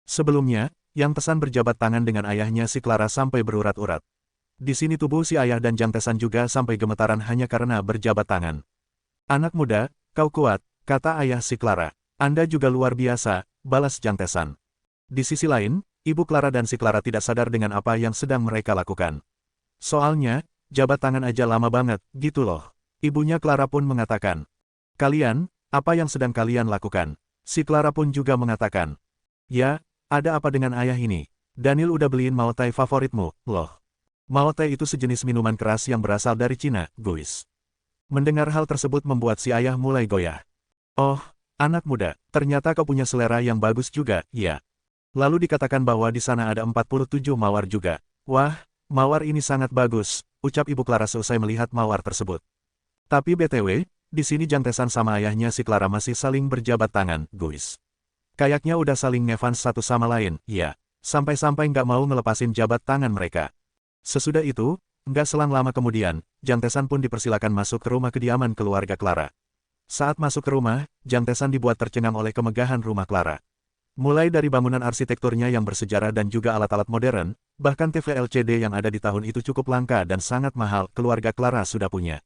Sebelumnya, Yang Tesan berjabat tangan dengan ayahnya si Clara sampai berurat-urat. Di sini tubuh si ayah dan Jang Tesan juga sampai gemetaran hanya karena berjabat tangan. Anak muda, kau kuat, kata ayah si Clara. Anda juga luar biasa, balas Jang Tesan. Di sisi lain, Ibu Clara dan si Clara tidak sadar dengan apa yang sedang mereka lakukan. Soalnya, jabat tangan aja lama banget, gitu loh. Ibunya Clara pun mengatakan. Kalian, apa yang sedang kalian lakukan? Si Clara pun juga mengatakan. Ya, ada apa dengan ayah ini? Daniel udah beliin Mao Tai favoritmu, loh. Mao Tai itu sejenis minuman keras yang berasal dari Cina, guys. Mendengar hal tersebut membuat si ayah mulai goyah. Oh, anak muda, ternyata kau punya selera yang bagus juga, ya. Lalu dikatakan bahwa di sana ada 47 mawar juga. Wah, mawar ini sangat bagus, ucap Ibu Clara seusai melihat mawar tersebut. Tapi BTW, di sini Jang Tesan sama ayahnya si Clara masih saling berjabat tangan, guys. Kayaknya udah saling ngefans satu sama lain, ya. Sampai-sampai nggak mau ngelepasin jabat tangan mereka. Sesudah itu, nggak selang lama kemudian, Jang Tesan pun dipersilakan masuk ke rumah kediaman keluarga Clara. Saat masuk ke rumah, Jang Tesan dibuat tercengang oleh kemegahan rumah Clara. Mulai dari bangunan arsitekturnya yang bersejarah dan juga alat-alat modern, bahkan TV LCD yang ada di tahun itu cukup langka dan sangat mahal, keluarga Clara sudah punya.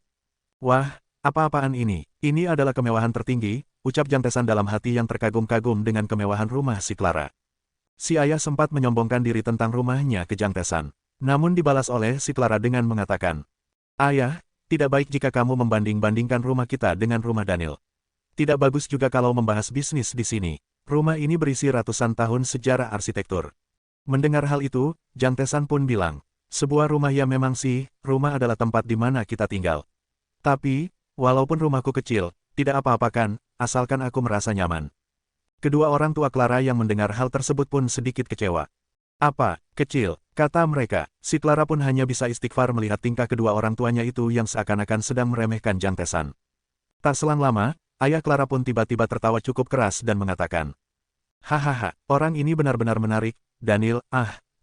Wah, apa-apaan ini? Ini adalah kemewahan tertinggi, ucap Jang Tesan dalam hati yang terkagum-kagum dengan kemewahan rumah si Clara. Si ayah sempat menyombongkan diri tentang rumahnya ke Jang Tesan. Namun dibalas oleh si Clara dengan mengatakan, Ayah, tidak baik jika kamu membanding-bandingkan rumah kita dengan rumah Daniel. Tidak bagus juga kalau membahas bisnis di sini. Rumah ini berisi ratusan tahun sejarah arsitektur. Mendengar hal itu, Jang Tesan pun bilang, sebuah rumah ya memang sih, rumah adalah tempat di mana kita tinggal. Tapi, walaupun rumahku kecil, tidak apa-apa kan, asalkan aku merasa nyaman. Kedua orang tua Clara yang mendengar hal tersebut pun sedikit kecewa. Apa, kecil, kata mereka. Si Clara pun hanya bisa istighfar melihat tingkah kedua orang tuanya itu yang seakan-akan sedang meremehkan Jang Tesan. Tak selang lama, ayah Clara pun tiba-tiba tertawa cukup keras dan mengatakan, Hahaha, orang ini benar-benar menarik, Daniel,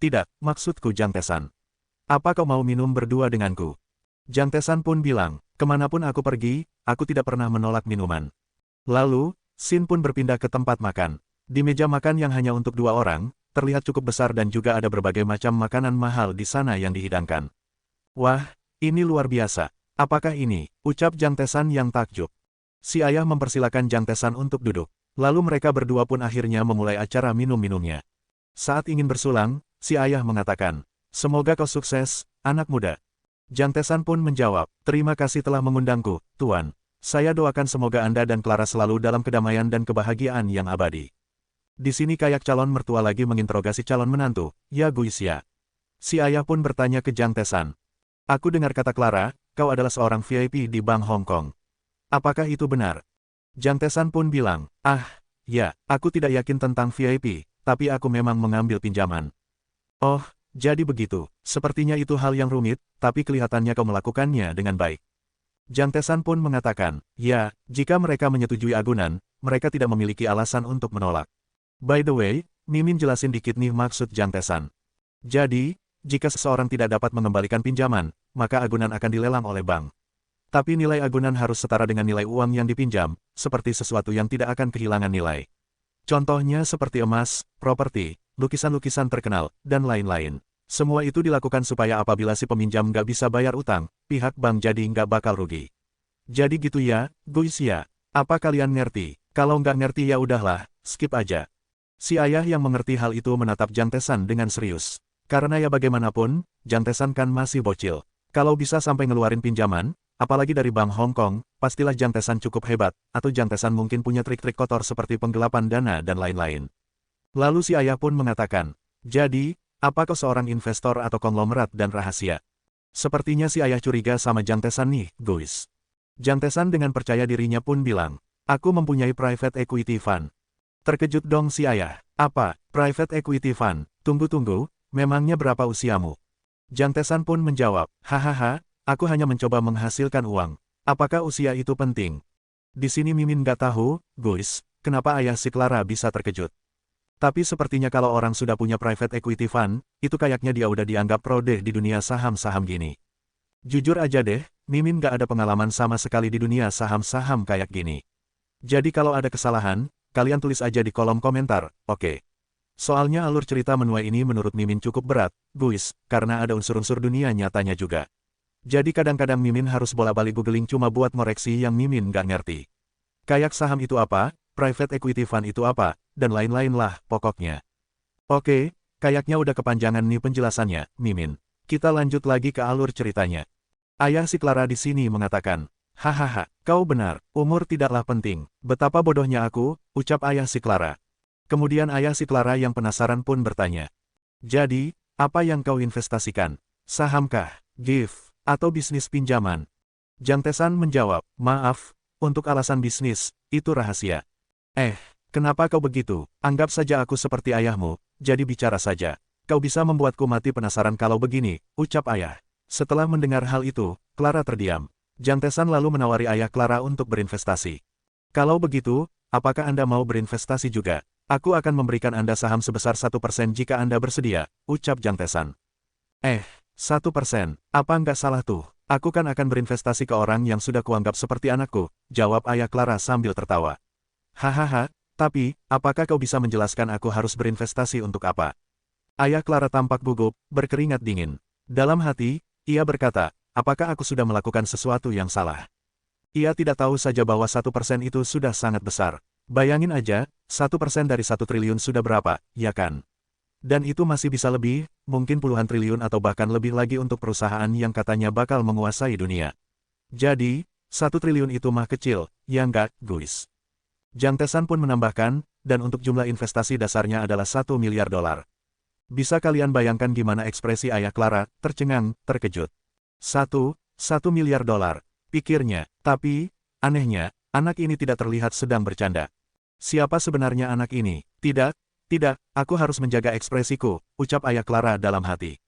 tidak, maksudku Jang Tesan. Apa kau mau minum berdua denganku? Jang Tesan pun bilang, kemanapun aku pergi, aku tidak pernah menolak minuman. Lalu, Sin pun berpindah ke tempat makan. Di meja makan yang hanya untuk dua orang, terlihat cukup besar dan juga ada berbagai macam makanan mahal di sana yang dihidangkan. Wah, ini luar biasa. Apakah ini? Ucap Jang Tesan yang takjub. Si ayah mempersilakan Jang Tesan untuk duduk. Lalu mereka berdua pun akhirnya memulai acara minum-minumnya. Saat ingin bersulang, si ayah mengatakan, semoga kau sukses, anak muda. Jang Tesan pun menjawab, terima kasih telah mengundangku, Tuan. Saya doakan semoga Anda dan Clara selalu dalam kedamaian dan kebahagiaan yang abadi. Di sini kayak calon mertua lagi menginterogasi calon menantu, ya guys ya. Si ayah pun bertanya ke Jang Tesan. Aku dengar kata Clara, kau adalah seorang VIP di Bank Hong Kong. Apakah itu benar? Jang Tesan pun bilang, ya, aku tidak yakin tentang VIP, tapi aku memang mengambil pinjaman. Oh, jadi begitu. Sepertinya itu hal yang rumit, tapi kelihatannya kau melakukannya dengan baik. Jang Tesan pun mengatakan, ya, jika mereka menyetujui agunan, mereka tidak memiliki alasan untuk menolak. By the way, Mimin jelasin dikit nih maksud Jang Tesan. Jadi, jika seseorang tidak dapat mengembalikan pinjaman, maka agunan akan dilelang oleh bank. Tapi nilai agunan harus setara dengan nilai uang yang dipinjam, seperti sesuatu yang tidak akan kehilangan nilai. Contohnya seperti emas, properti, lukisan-lukisan terkenal, dan lain-lain. Semua itu dilakukan supaya apabila si peminjam nggak bisa bayar utang, pihak bank jadi nggak bakal rugi. Jadi gitu ya, guys ya. Apa kalian ngerti? Kalau nggak ngerti ya udahlah, skip aja. Si ayah yang mengerti hal itu menatap Jang Tesan dengan serius. Karena ya bagaimanapun, Jang Tesan kan masih bocil. Kalau bisa sampai ngeluarin pinjaman, apalagi dari Bank Hong Kong, pastilah Jang Tesan cukup hebat, atau Jang Tesan mungkin punya trik-trik kotor seperti penggelapan dana dan lain-lain. Lalu si ayah pun mengatakan, jadi, apa kau seorang investor atau konglomerat dan rahasia? Sepertinya si ayah curiga sama Jang Tesan nih, guys. Jang Tesan dengan percaya dirinya pun bilang, aku mempunyai private equity fund. Terkejut dong si ayah. Apa, private equity fund? Tunggu-tunggu, memangnya berapa usiamu? Jang Tesan pun menjawab, hahaha, aku hanya mencoba menghasilkan uang. Apakah usia itu penting? Di sini Mimin nggak tahu, guys, kenapa ayah si Clara bisa terkejut. Tapi sepertinya kalau orang sudah punya private equity fund, itu kayaknya dia udah dianggap pro deh di dunia saham-saham gini. Jujur aja deh, Mimin gak ada pengalaman sama sekali di dunia saham-saham kayak gini. Jadi kalau ada kesalahan, kalian tulis aja di kolom komentar, oke? Soalnya alur cerita menua ini menurut Mimin cukup berat, guys, karena ada unsur-unsur dunia nyatanya juga. Jadi kadang-kadang Mimin harus bolak-balik googling cuma buat ngoreksi yang Mimin nggak ngerti. Kayak saham itu apa, private equity fund itu apa, dan lain-lain lah pokoknya. Oke, kayaknya udah kepanjangan nih penjelasannya, Mimin. Kita lanjut lagi ke alur ceritanya. Ayah si Clara di sini mengatakan, hahaha, kau benar, umur tidaklah penting. Betapa bodohnya aku, ucap ayah si Clara. Kemudian ayah si Clara yang penasaran pun bertanya. Jadi, apa yang kau investasikan? Sahamkah, gift, atau bisnis pinjaman? Jang Tae-san menjawab, maaf, untuk alasan bisnis, itu rahasia. Kenapa kau begitu? Anggap saja aku seperti ayahmu, jadi bicara saja. Kau bisa membuatku mati penasaran kalau begini, ucap ayah. Setelah mendengar hal itu, Clara terdiam. Jang Tae-san lalu menawari ayah Clara untuk berinvestasi. Kalau begitu, apakah Anda mau berinvestasi juga? Aku akan memberikan Anda saham sebesar 1% jika Anda bersedia, ucap Jang Tae-san. 1%, apa nggak salah tuh? Aku kan akan berinvestasi ke orang yang sudah kuanggap seperti anakku, jawab ayah Clara sambil tertawa. Hahaha, tapi, apakah kau bisa menjelaskan aku harus berinvestasi untuk apa? Ayah Clara tampak gugup, berkeringat dingin. Dalam hati, ia berkata, apakah aku sudah melakukan sesuatu yang salah? Ia tidak tahu saja bahwa 1% itu sudah sangat besar. Bayangin aja, 1% dari 1 triliun sudah berapa, ya kan? Dan itu masih bisa lebih, mungkin puluhan triliun atau bahkan lebih lagi untuk perusahaan yang katanya bakal menguasai dunia. Jadi, 1 triliun itu mah kecil, ya enggak, guys? Jang Tae-san pun menambahkan, dan untuk jumlah investasi dasarnya adalah 1 miliar dolar. Bisa kalian bayangkan gimana ekspresi ayah Clara, tercengang, terkejut. 1 miliar dolar, pikirnya, tapi, anehnya, anak ini tidak terlihat sedang bercanda. Siapa sebenarnya anak ini? Tidak, aku harus menjaga ekspresiku, ucap ayah Clara dalam hati.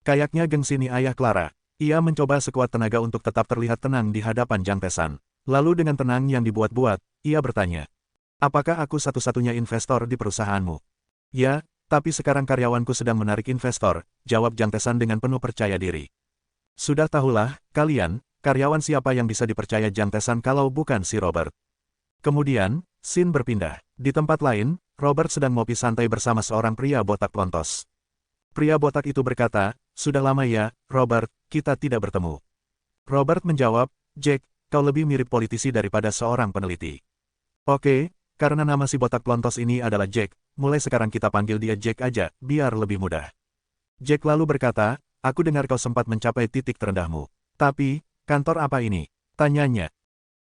Kayaknya gengsi nih ayah Clara. Ia mencoba sekuat tenaga untuk tetap terlihat tenang di hadapan Jang Tae-san. Lalu dengan tenang yang dibuat-buat, ia bertanya. Apakah aku satu-satunya investor di perusahaanmu? Ya, tapi sekarang karyawanku sedang menarik investor, jawab Jang Tae-san dengan penuh percaya diri. Sudah tahulah, kalian, karyawan siapa yang bisa dipercaya Jang Tae-san kalau bukan si Robert. Kemudian, scene berpindah. Di tempat lain, Robert sedang ngopi santai bersama seorang pria botak lontos. Pria botak itu berkata, sudah lama ya, Robert, kita tidak bertemu. Robert menjawab, Jack, kau lebih mirip politisi daripada seorang peneliti. Oke, karena nama si botak lontos ini adalah Jack, mulai sekarang kita panggil dia Jack aja, biar lebih mudah. Jack lalu berkata, aku dengar kau sempat mencapai titik terendahmu. Tapi, kantor apa ini? Tanyanya.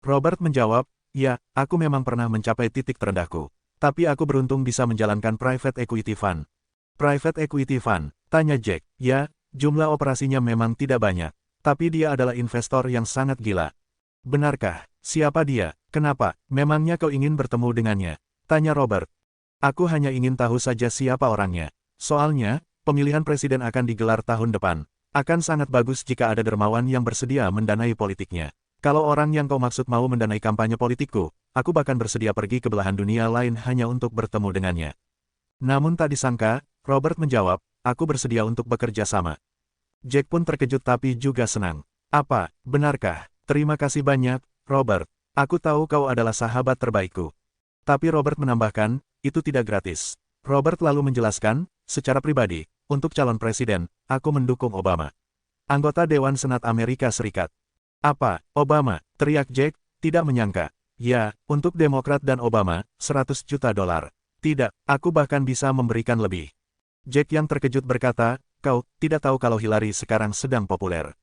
Robert menjawab, ya, aku memang pernah mencapai titik terendahku. Tapi aku beruntung bisa menjalankan private equity fund. Private equity fund, tanya Jack. Ya, jumlah operasinya memang tidak banyak. Tapi dia adalah investor yang sangat gila. Benarkah? Siapa dia? Kenapa? Memangnya kau ingin bertemu dengannya? Tanya Robert. Aku hanya ingin tahu saja siapa orangnya. Soalnya, pemilihan presiden akan digelar tahun depan. Akan sangat bagus jika ada dermawan yang bersedia mendanai politiknya. Kalau orang yang kau maksud mau mendanai kampanye politikku, aku bahkan bersedia pergi ke belahan dunia lain hanya untuk bertemu dengannya. Namun tak disangka, Robert menjawab, aku bersedia untuk bekerja sama. Jack pun terkejut tapi juga senang. Apa, benarkah? Terima kasih banyak, Robert. Aku tahu kau adalah sahabat terbaikku. Tapi Robert menambahkan, itu tidak gratis. Robert lalu menjelaskan, secara pribadi, untuk calon presiden, aku mendukung Obama. Anggota Dewan Senat Amerika Serikat. Apa, Obama? Teriak Jack, tidak menyangka. Ya, untuk Demokrat dan Obama, 100 juta dolar. Tidak, aku bahkan bisa memberikan lebih. Jack yang terkejut berkata, kau tidak tahu kalau Hillary sekarang sedang populer.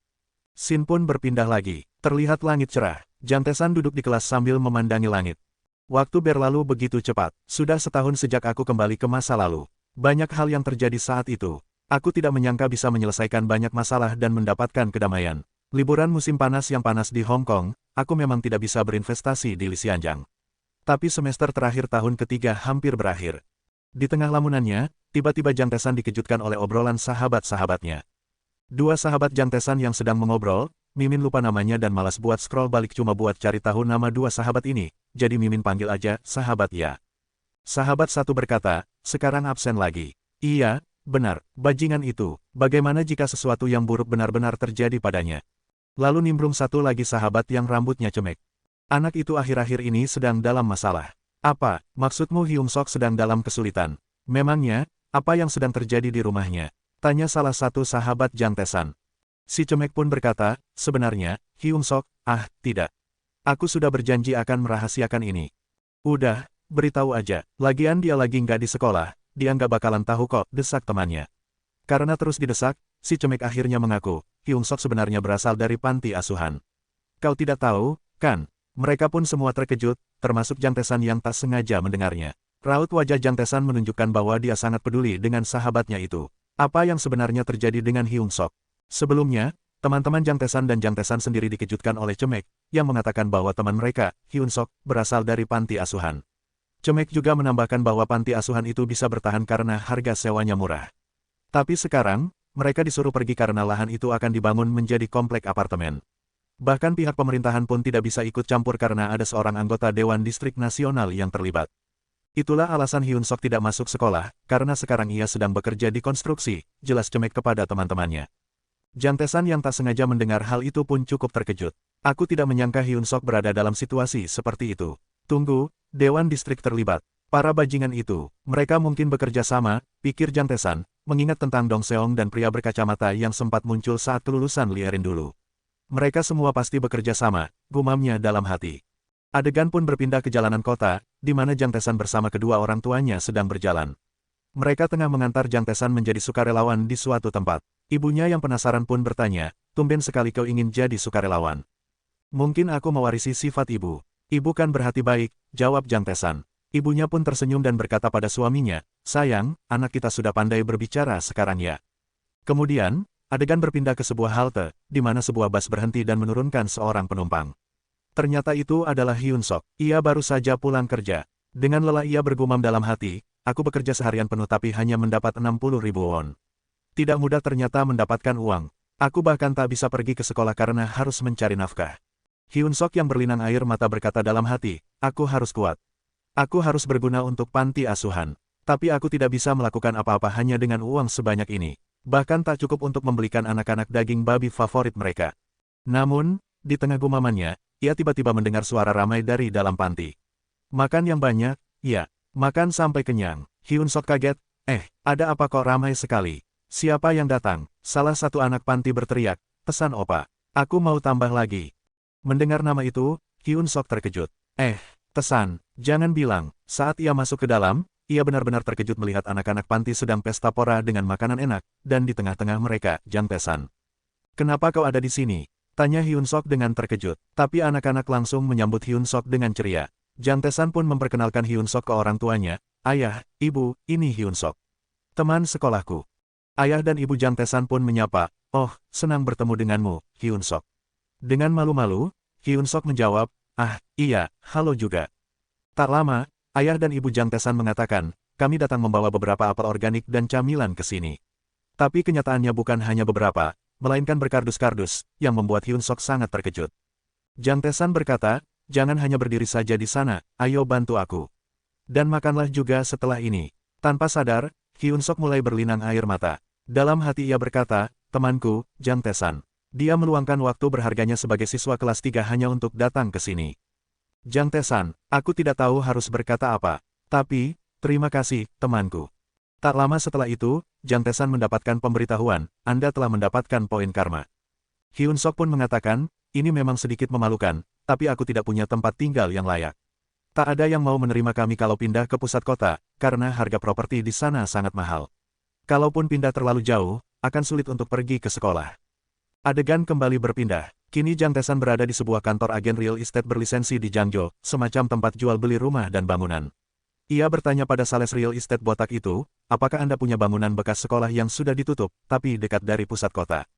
Scene pun berpindah lagi. Terlihat langit cerah. Jang Tae-san duduk di kelas sambil memandangi langit. Waktu berlalu begitu cepat. Sudah setahun sejak aku kembali ke masa lalu. Banyak hal yang terjadi saat itu. Aku tidak menyangka bisa menyelesaikan banyak masalah dan mendapatkan kedamaian. Liburan musim panas yang panas di Hong Kong, aku memang tidak bisa berinvestasi di Lisianjang. Tapi semester terakhir tahun ketiga hampir berakhir. Di tengah lamunannya, tiba-tiba Jang Tae-san dikejutkan oleh obrolan sahabat-sahabatnya. Dua sahabat Jang Tae-san yang sedang mengobrol, Mimin lupa namanya dan malas buat scroll balik cuma buat cari tahu nama dua sahabat ini, jadi Mimin panggil aja, sahabat ya. Sahabat satu berkata, sekarang absen lagi. Iya, benar, bajingan itu, bagaimana jika sesuatu yang buruk benar-benar terjadi padanya? Lalu nimbrung satu lagi sahabat yang rambutnya cemek. Anak itu akhir-akhir ini sedang dalam masalah. Apa, maksudmu Hyung Sok sedang dalam kesulitan? Memangnya, apa yang sedang terjadi di rumahnya? Tanya salah satu sahabat Jang Taesan. Si Cemek pun berkata, sebenarnya, Hyun Sok, tidak. Aku sudah berjanji akan merahasiakan ini. Udah, beritahu aja, lagian dia lagi nggak di sekolah, dia nggak bakalan tahu kok, desak temannya. Karena terus didesak, si Cemek akhirnya mengaku, Hyun Sok sebenarnya berasal dari panti asuhan. Kau tidak tahu, kan? Mereka pun semua terkejut, termasuk Jang Taesan yang tak sengaja mendengarnya. Raut wajah Jang Taesan menunjukkan bahwa dia sangat peduli dengan sahabatnya itu. Apa yang sebenarnya terjadi dengan Hyun Sok? Sebelumnya, teman-teman Jang Taesan dan Jang Taesan sendiri dikejutkan oleh Cemek, yang mengatakan bahwa teman mereka, Hyun Sok, berasal dari panti asuhan. Cemek juga menambahkan bahwa panti asuhan itu bisa bertahan karena harga sewanya murah. Tapi sekarang, mereka disuruh pergi karena lahan itu akan dibangun menjadi komplek apartemen. Bahkan pihak pemerintahan pun tidak bisa ikut campur karena ada seorang anggota Dewan Distrik Nasional yang terlibat. Itulah alasan Hyun Sok tidak masuk sekolah, karena sekarang ia sedang bekerja di konstruksi, jelas Cemek kepada teman-temannya. Jang Taesan yang tak sengaja mendengar hal itu pun cukup terkejut. Aku tidak menyangka Hyun Sok berada dalam situasi seperti itu. Tunggu, Dewan Distrik terlibat. Para bajingan itu, mereka mungkin bekerja sama, pikir Jang Taesan, mengingat tentang Dong Seong dan pria berkacamata yang sempat muncul saat kelulusan Lierin dulu. Mereka semua pasti bekerja sama, gumamnya dalam hati. Adegan pun berpindah ke jalanan kota, di mana Jang Taesan bersama kedua orang tuanya sedang berjalan. Mereka tengah mengantar Jang Taesan menjadi sukarelawan di suatu tempat. Ibunya yang penasaran pun bertanya, tumben sekali kau ingin jadi sukarelawan. Mungkin aku mewarisi sifat ibu. Ibu kan berhati baik, jawab Jang Taesan. Ibunya pun tersenyum dan berkata pada suaminya, sayang, anak kita sudah pandai berbicara sekarang ya. Kemudian, adegan berpindah ke sebuah halte, di mana sebuah bus berhenti dan menurunkan seorang penumpang. Ternyata itu adalah Hyun Sok. Ia baru saja pulang kerja. Dengan lelah ia bergumam dalam hati, aku bekerja seharian penuh tapi hanya mendapat 60.000 won. Tidak mudah ternyata mendapatkan uang. Aku bahkan tak bisa pergi ke sekolah karena harus mencari nafkah. Hyun Sok yang berlinang air mata berkata dalam hati, aku harus kuat. Aku harus berguna untuk panti asuhan. Tapi aku tidak bisa melakukan apa-apa hanya dengan uang sebanyak ini. Bahkan tak cukup untuk membelikan anak-anak daging babi favorit mereka. Namun, di tengah gumamannya, ia tiba-tiba mendengar suara ramai dari dalam panti. Makan yang banyak, ya, makan sampai kenyang. Hyun Sok kaget, ada apa kok ramai sekali? Siapa yang datang? Salah satu anak panti berteriak, pesan opa. Aku mau tambah lagi. Mendengar nama itu, Hyun Sok terkejut. Tesan, jangan bilang, saat ia masuk ke dalam, ia benar-benar terkejut melihat anak-anak panti sedang pesta pora dengan makanan enak, dan di tengah-tengah mereka, Jang Taesan. Kenapa kau ada di sini? Tanya Hyun Sok dengan terkejut, tapi anak-anak langsung menyambut Hyun Sok dengan ceria. Jang Taesan pun memperkenalkan Hyun Sok ke orang tuanya, ayah, ibu, ini Hyun Sok. Teman sekolahku. Ayah dan ibu Jang Taesan pun menyapa, oh, senang bertemu denganmu, Hyun Sok. Dengan malu-malu, Hyun Sok menjawab, iya, halo juga. Tak lama, ayah dan ibu Jang Taesan mengatakan, kami datang membawa beberapa apel organik dan camilan ke sini. Tapi kenyataannya bukan hanya beberapa, melainkan berkardus-kardus, yang membuat Hyun Sok sangat terkejut. Jang Taesan berkata, jangan hanya berdiri saja di sana, ayo bantu aku. Dan makanlah juga setelah ini. Tanpa sadar, Hyun Sok mulai berlinang air mata. Dalam hati ia berkata, temanku, Jang Taesan. Dia meluangkan waktu berharganya sebagai siswa kelas 3 hanya untuk datang ke sini. Jang Taesan, aku tidak tahu harus berkata apa. Tapi, terima kasih, temanku. Tak lama setelah itu, Jang Taesan mendapatkan pemberitahuan, Anda telah mendapatkan poin karma. Hyun Sok pun mengatakan, ini memang sedikit memalukan, tapi aku tidak punya tempat tinggal yang layak. Tak ada yang mau menerima kami kalau pindah ke pusat kota, karena harga properti di sana sangat mahal. Kalaupun pindah terlalu jauh, akan sulit untuk pergi ke sekolah. Adegan kembali berpindah. Kini Jang Taesan berada di sebuah kantor agen real estate berlisensi di Jangjo, semacam tempat jual beli rumah dan bangunan. Ia bertanya pada sales real estate botak itu, apakah Anda punya bangunan bekas sekolah yang sudah ditutup, tapi dekat dari pusat kota?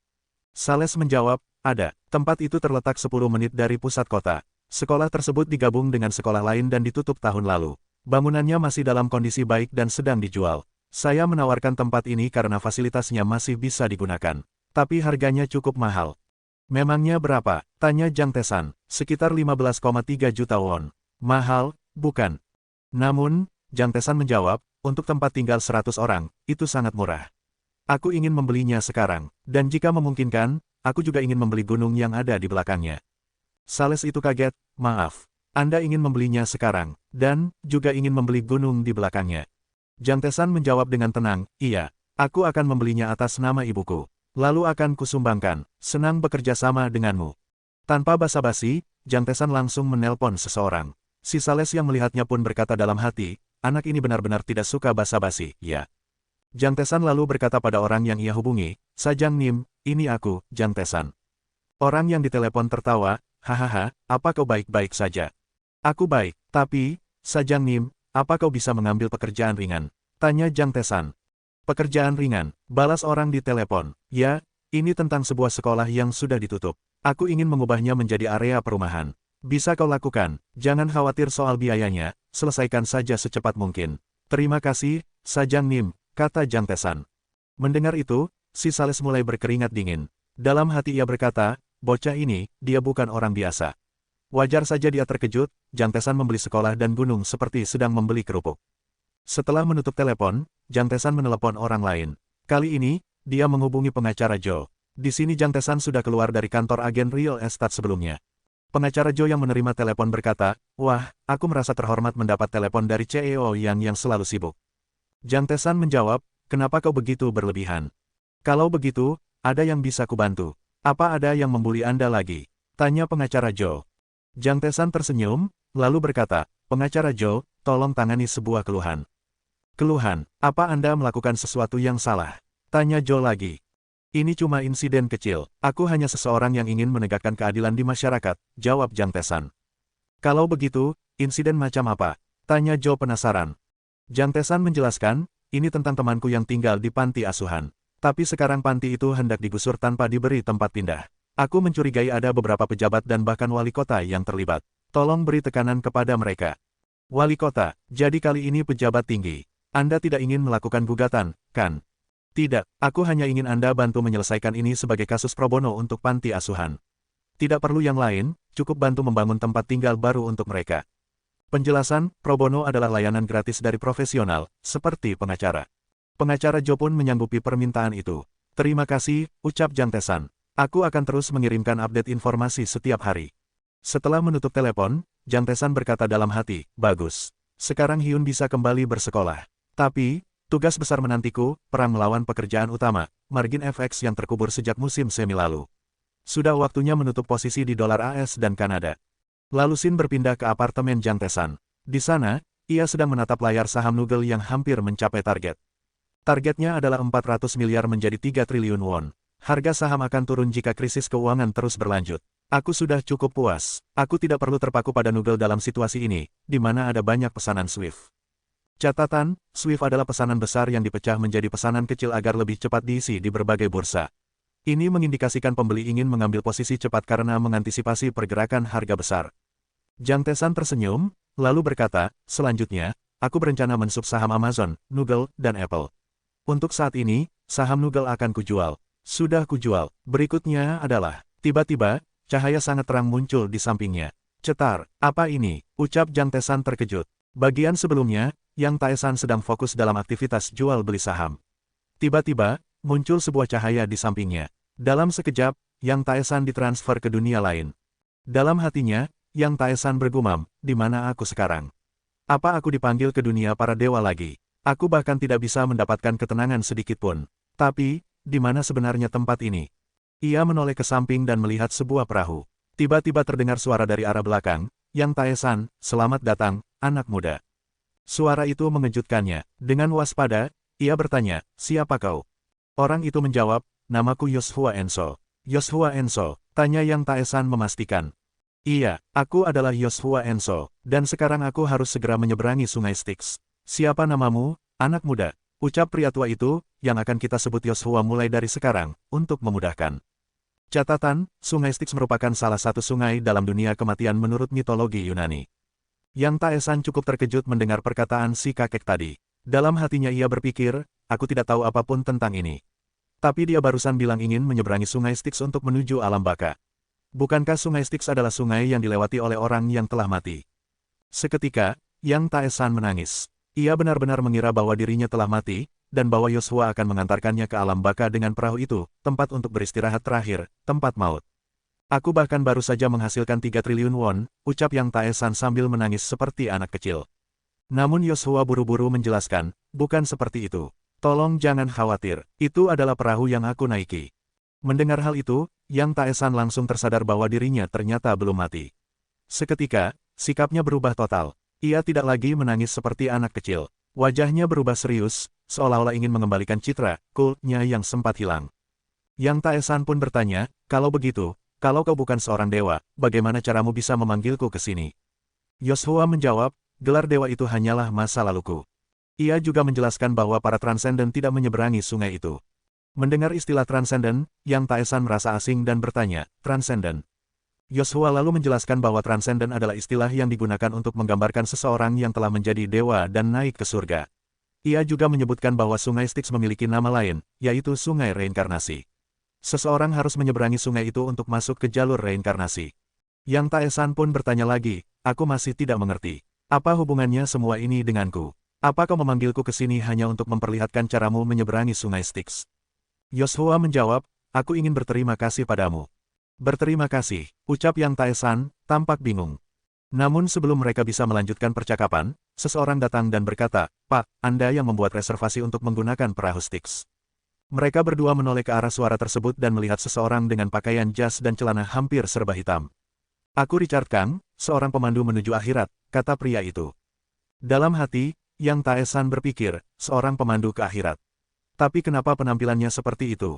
Sales menjawab, ada. Tempat itu terletak 10 menit dari pusat kota. Sekolah tersebut digabung dengan sekolah lain dan ditutup tahun lalu. Bangunannya masih dalam kondisi baik dan sedang dijual. Saya menawarkan tempat ini karena fasilitasnya masih bisa digunakan. Tapi harganya cukup mahal. Memangnya berapa? Tanya Jang Taesan. Sekitar 15,3 juta won. Mahal, bukan? Namun, Jang Taesan menjawab, untuk tempat tinggal 100 orang, itu sangat murah. Aku ingin membelinya sekarang, dan jika memungkinkan, aku juga ingin membeli gunung yang ada di belakangnya. Sales itu kaget, maaf. Anda ingin membelinya sekarang, dan juga ingin membeli gunung di belakangnya. Jiang Tesan menjawab dengan tenang, iya, aku akan membelinya atas nama ibuku. Lalu akan kusumbangkan, senang bekerja sama denganmu. Tanpa basa-basi, Jiang Tesan langsung menelpon seseorang. Si sales yang melihatnya pun berkata dalam hati, anak ini benar-benar tidak suka basa-basi, ya. Jiang Tesan lalu berkata pada orang yang ia hubungi, Sajang Nim, ini aku, Jiang Tesan. Orang yang ditelepon tertawa, hahaha, apa kau baik-baik saja? Aku baik, tapi, Sajang Nim, apa kau bisa mengambil pekerjaan ringan? Tanya Jiang Tesan. Pekerjaan ringan, balas orang di telepon. Ya, ini tentang sebuah sekolah yang sudah ditutup. Aku ingin mengubahnya menjadi area perumahan. Bisa kau lakukan, jangan khawatir soal biayanya, selesaikan saja secepat mungkin. Terima kasih, Sajang Nim, kata Jiang Tesan. Mendengar itu, si sales mulai berkeringat dingin. Dalam hati ia berkata, bocah ini, dia bukan orang biasa. Wajar saja dia terkejut, Jiang Tesan membeli sekolah dan gunung seperti sedang membeli kerupuk. Setelah menutup telepon, Jiang Tesan menelepon orang lain. Kali ini, dia menghubungi pengacara Joe. Di sini Jiang Tesan sudah keluar dari kantor agen real estate sebelumnya. Pengacara Joe yang menerima telepon berkata, wah, aku merasa terhormat mendapat telepon dari CEO yang selalu sibuk. Jiang Tesan menjawab, kenapa kau begitu berlebihan? Kalau begitu, ada yang bisa kubantu. Apa ada yang membuli Anda lagi? Tanya pengacara Joe. Jiang Tesan tersenyum, lalu berkata, pengacara Joe, tolong tangani sebuah keluhan. Keluhan, apa Anda melakukan sesuatu yang salah? Tanya Joe lagi. Ini cuma insiden kecil, aku hanya seseorang yang ingin menegakkan keadilan di masyarakat, jawab Jiang Tesan. Kalau begitu, insiden macam apa? Tanya Joe penasaran. Jiang Tesan menjelaskan, ini tentang temanku yang tinggal di panti asuhan. Tapi sekarang panti itu hendak digusur tanpa diberi tempat pindah. Aku mencurigai ada beberapa pejabat dan bahkan wali kota yang terlibat. Tolong beri tekanan kepada mereka. Wali kota, jadi kali ini pejabat tinggi. Anda tidak ingin melakukan gugatan, kan? Tidak, aku hanya ingin Anda bantu menyelesaikan ini sebagai kasus pro bono untuk panti asuhan. Tidak perlu yang lain, cukup bantu membangun tempat tinggal baru untuk mereka. Penjelasan, pro bono adalah layanan gratis dari profesional, seperti pengacara. Pengacara Joe pun menyanggupi permintaan itu. Terima kasih, ucap Jiang Tesan. Aku akan terus mengirimkan update informasi setiap hari. Setelah menutup telepon, Jiang Tesan berkata dalam hati, bagus. Sekarang Hyun bisa kembali bersekolah. Tapi, tugas besar menantiku, perang melawan pekerjaan utama, margin FX yang terkubur sejak musim semi lalu. Sudah waktunya menutup posisi di dolar AS dan Kanada. Lalu Shin berpindah ke apartemen Jiang Tesan. Di sana, ia sedang menatap layar saham Nugel yang hampir mencapai target. Targetnya adalah 400 miliar menjadi 3 triliun won. Harga saham akan turun jika krisis keuangan terus berlanjut. Aku sudah cukup puas. Aku tidak perlu terpaku pada Nugel dalam situasi ini, di mana ada banyak pesanan Swift. Catatan, Swift adalah pesanan besar yang dipecah menjadi pesanan kecil agar lebih cepat diisi di berbagai bursa. Ini mengindikasikan pembeli ingin mengambil posisi cepat karena mengantisipasi pergerakan harga besar. Jiang Tesan tersenyum, lalu berkata, selanjutnya, aku berencana mensub saham Amazon, Nugel, dan Apple. Untuk saat ini, saham Nugel akan kujual. Sudah kujual. Berikutnya adalah, tiba-tiba, cahaya sangat terang muncul di sampingnya. Cetar, apa ini? Ucap Jiang Tesan terkejut. Bagian sebelumnya, Yang Taesan sedang fokus dalam aktivitas jual beli saham. Tiba-tiba, muncul sebuah cahaya di sampingnya. Dalam sekejap, Yang Taesan ditransfer ke dunia lain. Dalam hatinya, Yang Taesan bergumam, di mana aku sekarang? Apa aku dipanggil ke dunia para dewa lagi? Aku bahkan tidak bisa mendapatkan ketenangan sedikitpun. Tapi, di mana sebenarnya tempat ini? Ia menoleh ke samping dan melihat sebuah perahu. Tiba-tiba terdengar suara dari arah belakang, Yang Taesan, selamat datang, anak muda. Suara itu mengejutkannya. Dengan waspada, ia bertanya, siapa kau? Orang itu menjawab, namaku Yoshua Enso. Yoshua Enso, tanya Yang Taesan memastikan. Iya, aku adalah Yoshua Enso, dan sekarang aku harus segera menyeberangi sungai Styx. Siapa namamu, anak muda? Ucap pria tua itu, yang akan kita sebut Yoshua mulai dari sekarang, untuk memudahkan. Catatan, sungai Styx merupakan salah satu sungai dalam dunia kematian menurut mitologi Yunani. Yang Taesan cukup terkejut mendengar perkataan si kakek tadi. Dalam hatinya ia berpikir, aku tidak tahu apapun tentang ini. Tapi dia barusan bilang ingin menyeberangi sungai Styx untuk menuju alam baka. Bukankah sungai Styx adalah sungai yang dilewati oleh orang yang telah mati? Seketika, Yang Taesan menangis. Ia benar-benar mengira bahwa dirinya telah mati, dan bahwa Yoshua akan mengantarkannya ke alam baka dengan perahu itu, tempat untuk beristirahat terakhir, tempat maut. Aku bahkan baru saja menghasilkan 3 triliun won, ucap Yang Taesan sambil menangis seperti anak kecil. Namun Yoshua buru-buru menjelaskan, bukan seperti itu. Tolong jangan khawatir, itu adalah perahu yang aku naiki. Mendengar hal itu, Yang Taesan langsung tersadar bahwa dirinya ternyata belum mati. Seketika, sikapnya berubah total. Ia tidak lagi menangis seperti anak kecil. Wajahnya berubah serius, seolah-olah ingin mengembalikan citra cool-nya yang sempat hilang. Yang Taesan pun bertanya, kalau begitu, kalau kau bukan seorang dewa, bagaimana caramu bisa memanggilku ke sini? Yoshua menjawab, gelar dewa itu hanyalah masa laluku. Ia juga menjelaskan bahwa para transenden tidak menyeberangi sungai itu. Mendengar istilah transenden, Yang Taesan merasa asing dan bertanya, transenden. Yoshua lalu menjelaskan bahwa transenden adalah istilah yang digunakan untuk menggambarkan seseorang yang telah menjadi dewa dan naik ke surga. Ia juga menyebutkan bahwa sungai Styx memiliki nama lain, yaitu sungai reinkarnasi. Seseorang harus menyeberangi sungai itu untuk masuk ke jalur reinkarnasi. Yang Taesan pun bertanya lagi, aku masih tidak mengerti. Apa hubungannya semua ini denganku? Apa kau memanggilku ke sini hanya untuk memperlihatkan caramu menyeberangi sungai Styx? Yoshua menjawab, aku ingin berterima kasih padamu. Berterima kasih, ucap Yang Taesan, tampak bingung. Namun sebelum mereka bisa melanjutkan percakapan, seseorang datang dan berkata, Pak, Anda yang membuat reservasi untuk menggunakan perahu Styx. Mereka berdua menoleh ke arah suara tersebut dan melihat seseorang dengan pakaian jas dan celana hampir serba hitam. Aku Richard Kang, seorang pemandu menuju akhirat, kata pria itu. Dalam hati, Yang Taesan berpikir, seorang pemandu ke akhirat. Tapi kenapa penampilannya seperti itu?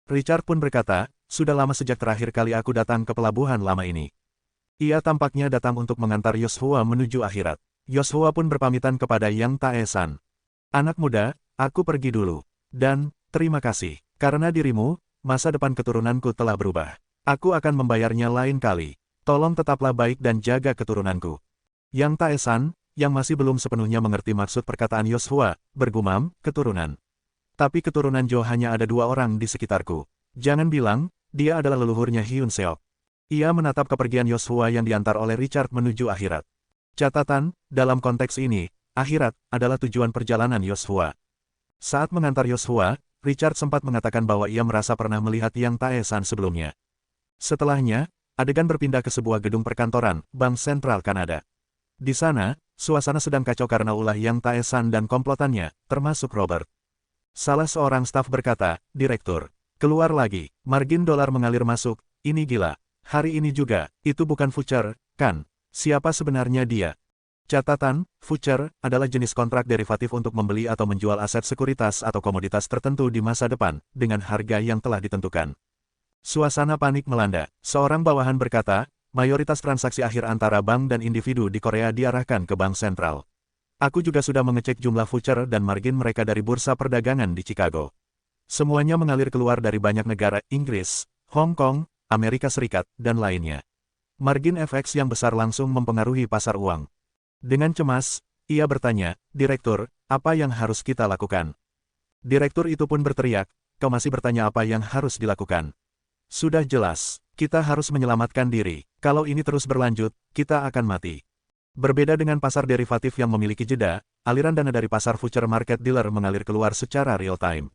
Richard pun berkata, sudah lama sejak terakhir kali aku datang ke pelabuhan lama ini. Ia tampaknya datang untuk mengantar Yoshua menuju akhirat. Yoshua pun berpamitan kepada Yang Taesan. Anak muda, aku pergi dulu. Dan, terima kasih. Karena dirimu, masa depan keturunanku telah berubah. Aku akan membayarnya lain kali. Tolong tetaplah baik dan jaga keturunanku. Yang Taesan, yang masih belum sepenuhnya mengerti maksud perkataan Yoshua, bergumam, keturunan. Tapi keturunan Jo hanya ada 2 orang di sekitarku. Jangan bilang, dia adalah leluhurnya Hyun Seok. Ia menatap kepergian Yoshua yang diantar oleh Richard menuju akhirat. Catatan, dalam konteks ini, akhirat adalah tujuan perjalanan Yoshua. Saat mengantar Yoshua, Richard sempat mengatakan bahwa ia merasa pernah melihat Yang Taesan sebelumnya. Setelahnya, adegan berpindah ke sebuah gedung perkantoran, Bank Sentral Kanada. Di sana, suasana sedang kacau karena ulah Yang Taesan dan komplotannya, termasuk Robert. Salah seorang staf berkata, Direktur, keluar lagi, margin dolar mengalir masuk, ini gila. Hari ini juga, itu bukan future, kan? Siapa sebenarnya dia? Catatan, future adalah jenis kontrak derivatif untuk membeli atau menjual aset sekuritas atau komoditas tertentu di masa depan, dengan harga yang telah ditentukan. Suasana panik melanda. Seorang bawahan berkata, mayoritas transaksi akhir antara bank dan individu di Korea diarahkan ke bank sentral. Aku juga sudah mengecek jumlah future dan margin mereka dari bursa perdagangan di Chicago. Semuanya mengalir keluar dari banyak negara, Inggris, Hong Kong, Amerika Serikat, dan lainnya. Margin FX yang besar langsung mempengaruhi pasar uang. Dengan cemas, ia bertanya, Direktur, apa yang harus kita lakukan? Direktur itu pun berteriak, kau masih bertanya apa yang harus dilakukan? Sudah jelas, kita harus menyelamatkan diri. Kalau ini terus berlanjut, kita akan mati. Berbeda dengan pasar derivatif yang memiliki jeda, aliran dana dari pasar future market dealer mengalir keluar secara real-time.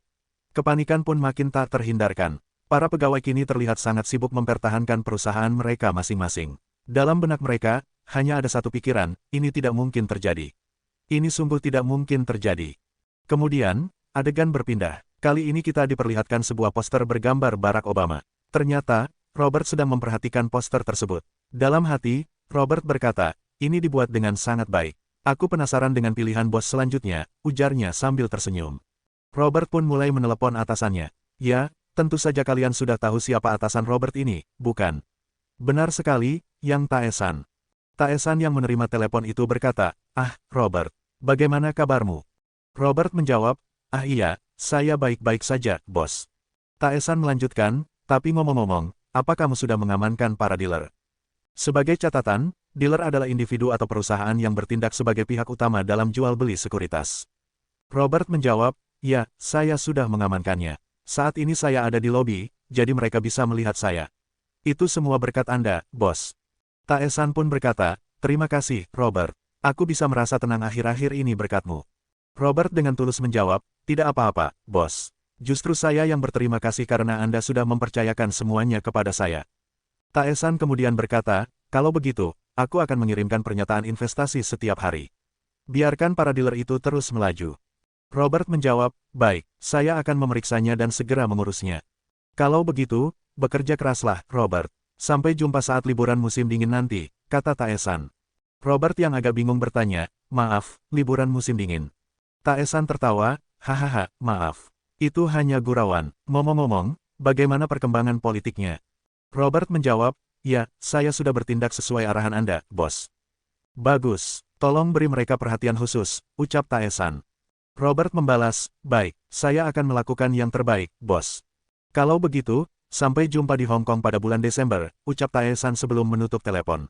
Kepanikan pun makin tak terhindarkan. Para pegawai kini terlihat sangat sibuk mempertahankan perusahaan mereka masing-masing. Dalam benak mereka, hanya ada satu pikiran, ini tidak mungkin terjadi. Ini sungguh tidak mungkin terjadi. Kemudian, adegan berpindah. Kali ini kita diperlihatkan sebuah poster bergambar Barack Obama. Ternyata, Robert sedang memperhatikan poster tersebut. Dalam hati, Robert berkata, ini dibuat dengan sangat baik. Aku penasaran dengan pilihan bos selanjutnya, ujarnya sambil tersenyum. Robert pun mulai menelepon atasannya. Ya, tentu saja kalian sudah tahu siapa atasan Robert ini, bukan? Benar sekali, Yang Taesan. Taesan yang menerima telepon itu berkata, Robert, bagaimana kabarmu? Robert menjawab, iya, saya baik-baik saja, bos. Taesan melanjutkan, tapi ngomong-ngomong, apa kamu sudah mengamankan para dealer? Sebagai catatan, dealer adalah individu atau perusahaan yang bertindak sebagai pihak utama dalam jual-beli sekuritas. Robert menjawab, ya, saya sudah mengamankannya. Saat ini saya ada di lobi, jadi mereka bisa melihat saya. Itu semua berkat Anda, bos. Taesan pun berkata, terima kasih, Robert. Aku bisa merasa tenang akhir-akhir ini berkatmu. Robert dengan tulus menjawab, tidak apa-apa, bos. Justru saya yang berterima kasih karena Anda sudah mempercayakan semuanya kepada saya. Taesan kemudian berkata, kalau begitu, aku akan mengirimkan pernyataan investasi setiap hari. Biarkan para dealer itu terus melaju. Robert menjawab, baik, saya akan memeriksanya dan segera mengurusnya. Kalau begitu, bekerja keraslah, Robert. Sampai jumpa saat liburan musim dingin nanti, kata Tae-san. Robert yang agak bingung bertanya, maaf, liburan musim dingin. Tae-san tertawa, hahaha, maaf. Itu hanya gurauan. Ngomong-ngomong, bagaimana perkembangan politiknya? Robert menjawab, ya, saya sudah bertindak sesuai arahan Anda, bos. Bagus, tolong beri mereka perhatian khusus, ucap Tae-san. Robert membalas, baik, saya akan melakukan yang terbaik, bos. Kalau begitu, sampai jumpa di Hong Kong pada bulan Desember, ucap Tae-san sebelum menutup telepon.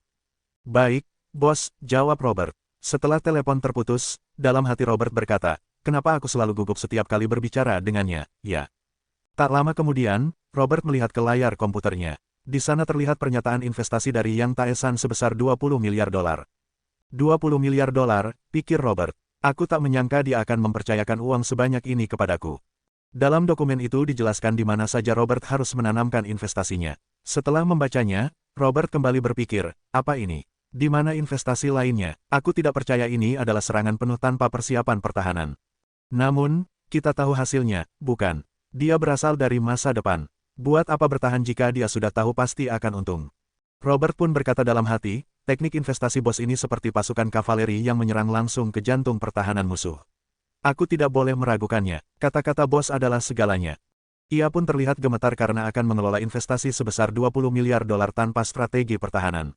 Baik, bos, jawab Robert. Setelah telepon terputus, dalam hati Robert berkata, kenapa aku selalu gugup setiap kali berbicara dengannya, ya. Tak lama kemudian, Robert melihat ke layar komputernya. Di sana terlihat pernyataan investasi dari Yang Tae-san sebesar 20 miliar dolar. 20 miliar dolar, pikir Robert. Aku tak menyangka dia akan mempercayakan uang sebanyak ini kepadaku. Dalam dokumen itu dijelaskan di mana saja Robert harus menanamkan investasinya. Setelah membacanya, Robert kembali berpikir, apa ini? Di mana investasi lainnya? Aku tidak percaya ini adalah serangan penuh tanpa persiapan pertahanan. Namun, kita tahu hasilnya, bukan? Dia berasal dari masa depan. Buat apa bertahan jika dia sudah tahu pasti akan untung? Robert pun berkata dalam hati, teknik investasi bos ini seperti pasukan kavaleri yang menyerang langsung ke jantung pertahanan musuh. Aku tidak boleh meragukannya, kata-kata bos adalah segalanya. Ia pun terlihat gemetar karena akan mengelola investasi sebesar 20 miliar dolar tanpa strategi pertahanan.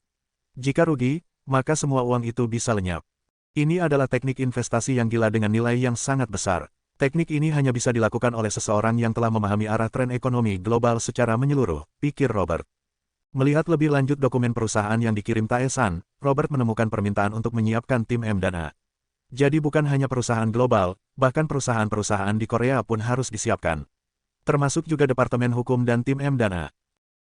Jika rugi, maka semua uang itu bisa lenyap. Ini adalah teknik investasi yang gila dengan nilai yang sangat besar. Teknik ini hanya bisa dilakukan oleh seseorang yang telah memahami arah tren ekonomi global secara menyeluruh, pikir Robert. Melihat lebih lanjut dokumen perusahaan yang dikirim Tae-san, Robert menemukan permintaan untuk menyiapkan tim M&A. Jadi bukan hanya perusahaan global, bahkan perusahaan-perusahaan di Korea pun harus disiapkan. Termasuk juga Departemen Hukum dan tim M&A.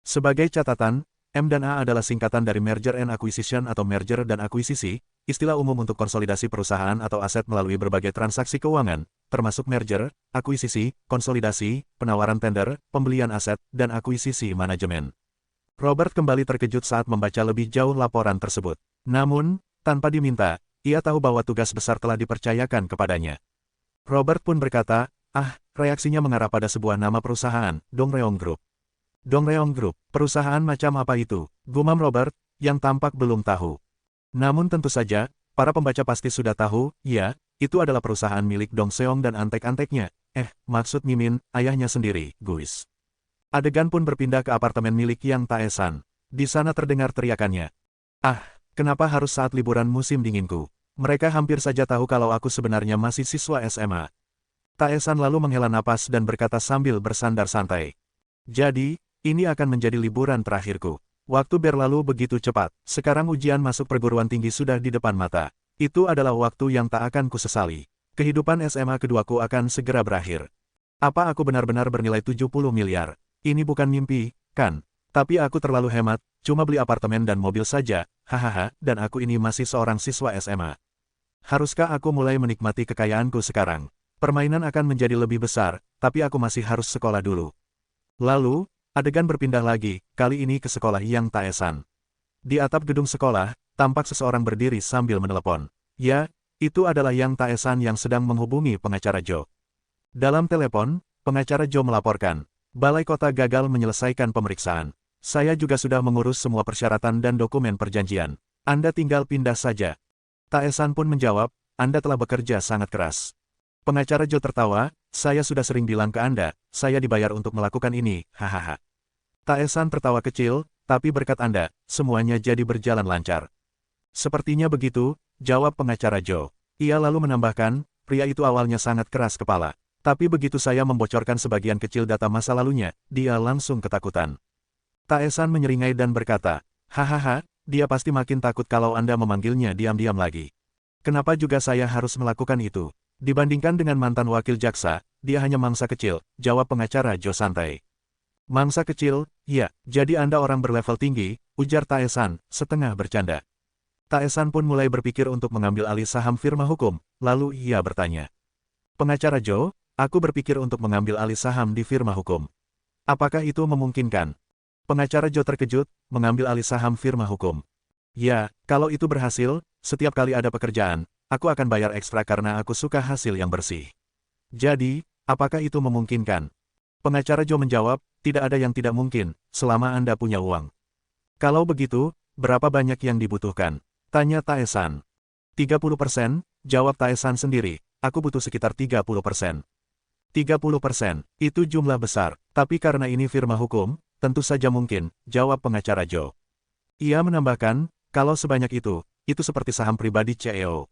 Sebagai catatan, M&A adalah singkatan dari Merger and Acquisition atau merger dan akuisisi, istilah umum untuk konsolidasi perusahaan atau aset melalui berbagai transaksi keuangan, termasuk merger, akuisisi, konsolidasi, penawaran tender, pembelian aset, dan akuisisi manajemen. Robert kembali terkejut saat membaca lebih jauh laporan tersebut. Namun, tanpa diminta, ia tahu bahwa tugas besar telah dipercayakan kepadanya. Robert pun berkata, reaksinya mengarah pada sebuah nama perusahaan, Dongreong Group. Dongreong Group, perusahaan macam apa itu? Gumam Robert, yang tampak belum tahu. Namun tentu saja, para pembaca pasti sudah tahu, ya, itu adalah perusahaan milik Dong Seong dan antek-anteknya. Maksud Mimin, ayahnya sendiri, guys. Adegan pun berpindah ke apartemen milik Yang Tae-san. Di sana terdengar teriakannya. Kenapa harus saat liburan musim dinginku? Mereka hampir saja tahu kalau aku sebenarnya masih siswa SMA. Tae-san lalu menghela napas dan berkata sambil bersandar santai. Jadi, ini akan menjadi liburan terakhirku. Waktu berlalu begitu cepat. Sekarang ujian masuk perguruan tinggi sudah di depan mata. Itu adalah waktu yang tak akan kusesali. Kehidupan SMA keduaku akan segera berakhir. Apa aku benar-benar bernilai 70 miliar? Ini bukan mimpi, kan? Tapi aku terlalu hemat, cuma beli apartemen dan mobil saja, hahaha, dan aku ini masih seorang siswa SMA. Haruskah aku mulai menikmati kekayaanku sekarang? Permainan akan menjadi lebih besar, tapi aku masih harus sekolah dulu. Lalu, adegan berpindah lagi, kali ini ke sekolah Yang Tae-san. Di atap gedung sekolah, tampak seseorang berdiri sambil menelepon. Ya, itu adalah Yang Tae-san yang sedang menghubungi pengacara Jo. Dalam telepon, pengacara Jo melaporkan. Balai Kota gagal menyelesaikan pemeriksaan. Saya juga sudah mengurus semua persyaratan dan dokumen perjanjian. Anda tinggal pindah saja. Tae-san pun menjawab, Anda telah bekerja sangat keras. Pengacara Jo tertawa, saya sudah sering bilang ke Anda, saya dibayar untuk melakukan ini, hahaha. Tae-san tertawa kecil, tapi berkat Anda, semuanya jadi berjalan lancar. Sepertinya begitu, jawab pengacara Jo. Ia lalu menambahkan, pria itu awalnya sangat keras kepala. Tapi begitu saya membocorkan sebagian kecil data masa lalunya, dia langsung ketakutan. Tae-san menyeringai dan berkata, hahaha, dia pasti makin takut kalau Anda memanggilnya diam-diam lagi. Kenapa juga saya harus melakukan itu? Dibandingkan dengan mantan wakil jaksa, dia hanya mangsa kecil, jawab pengacara Jo santai. Mangsa kecil, ya, jadi Anda orang berlevel tinggi, ujar Tae-san, setengah bercanda. Tae-san pun mulai berpikir untuk mengambil alih saham firma hukum, lalu ia bertanya. Pengacara Jo, aku berpikir untuk mengambil alih saham di firma hukum. Apakah itu memungkinkan? Pengacara Jo terkejut, mengambil alih saham firma hukum. Ya, kalau itu berhasil, setiap kali ada pekerjaan, aku akan bayar ekstra karena aku suka hasil yang bersih. Jadi, apakah itu memungkinkan? Pengacara Joe menjawab, tidak ada yang tidak mungkin, selama Anda punya uang. Kalau begitu, berapa banyak yang dibutuhkan? Tanya Tae-san. 30%, jawab Tae-san sendiri, aku butuh sekitar 30%. 30%, itu jumlah besar, tapi karena ini firma hukum, tentu saja mungkin, jawab pengacara Joe. Ia menambahkan, kalau sebanyak itu seperti saham pribadi CEO.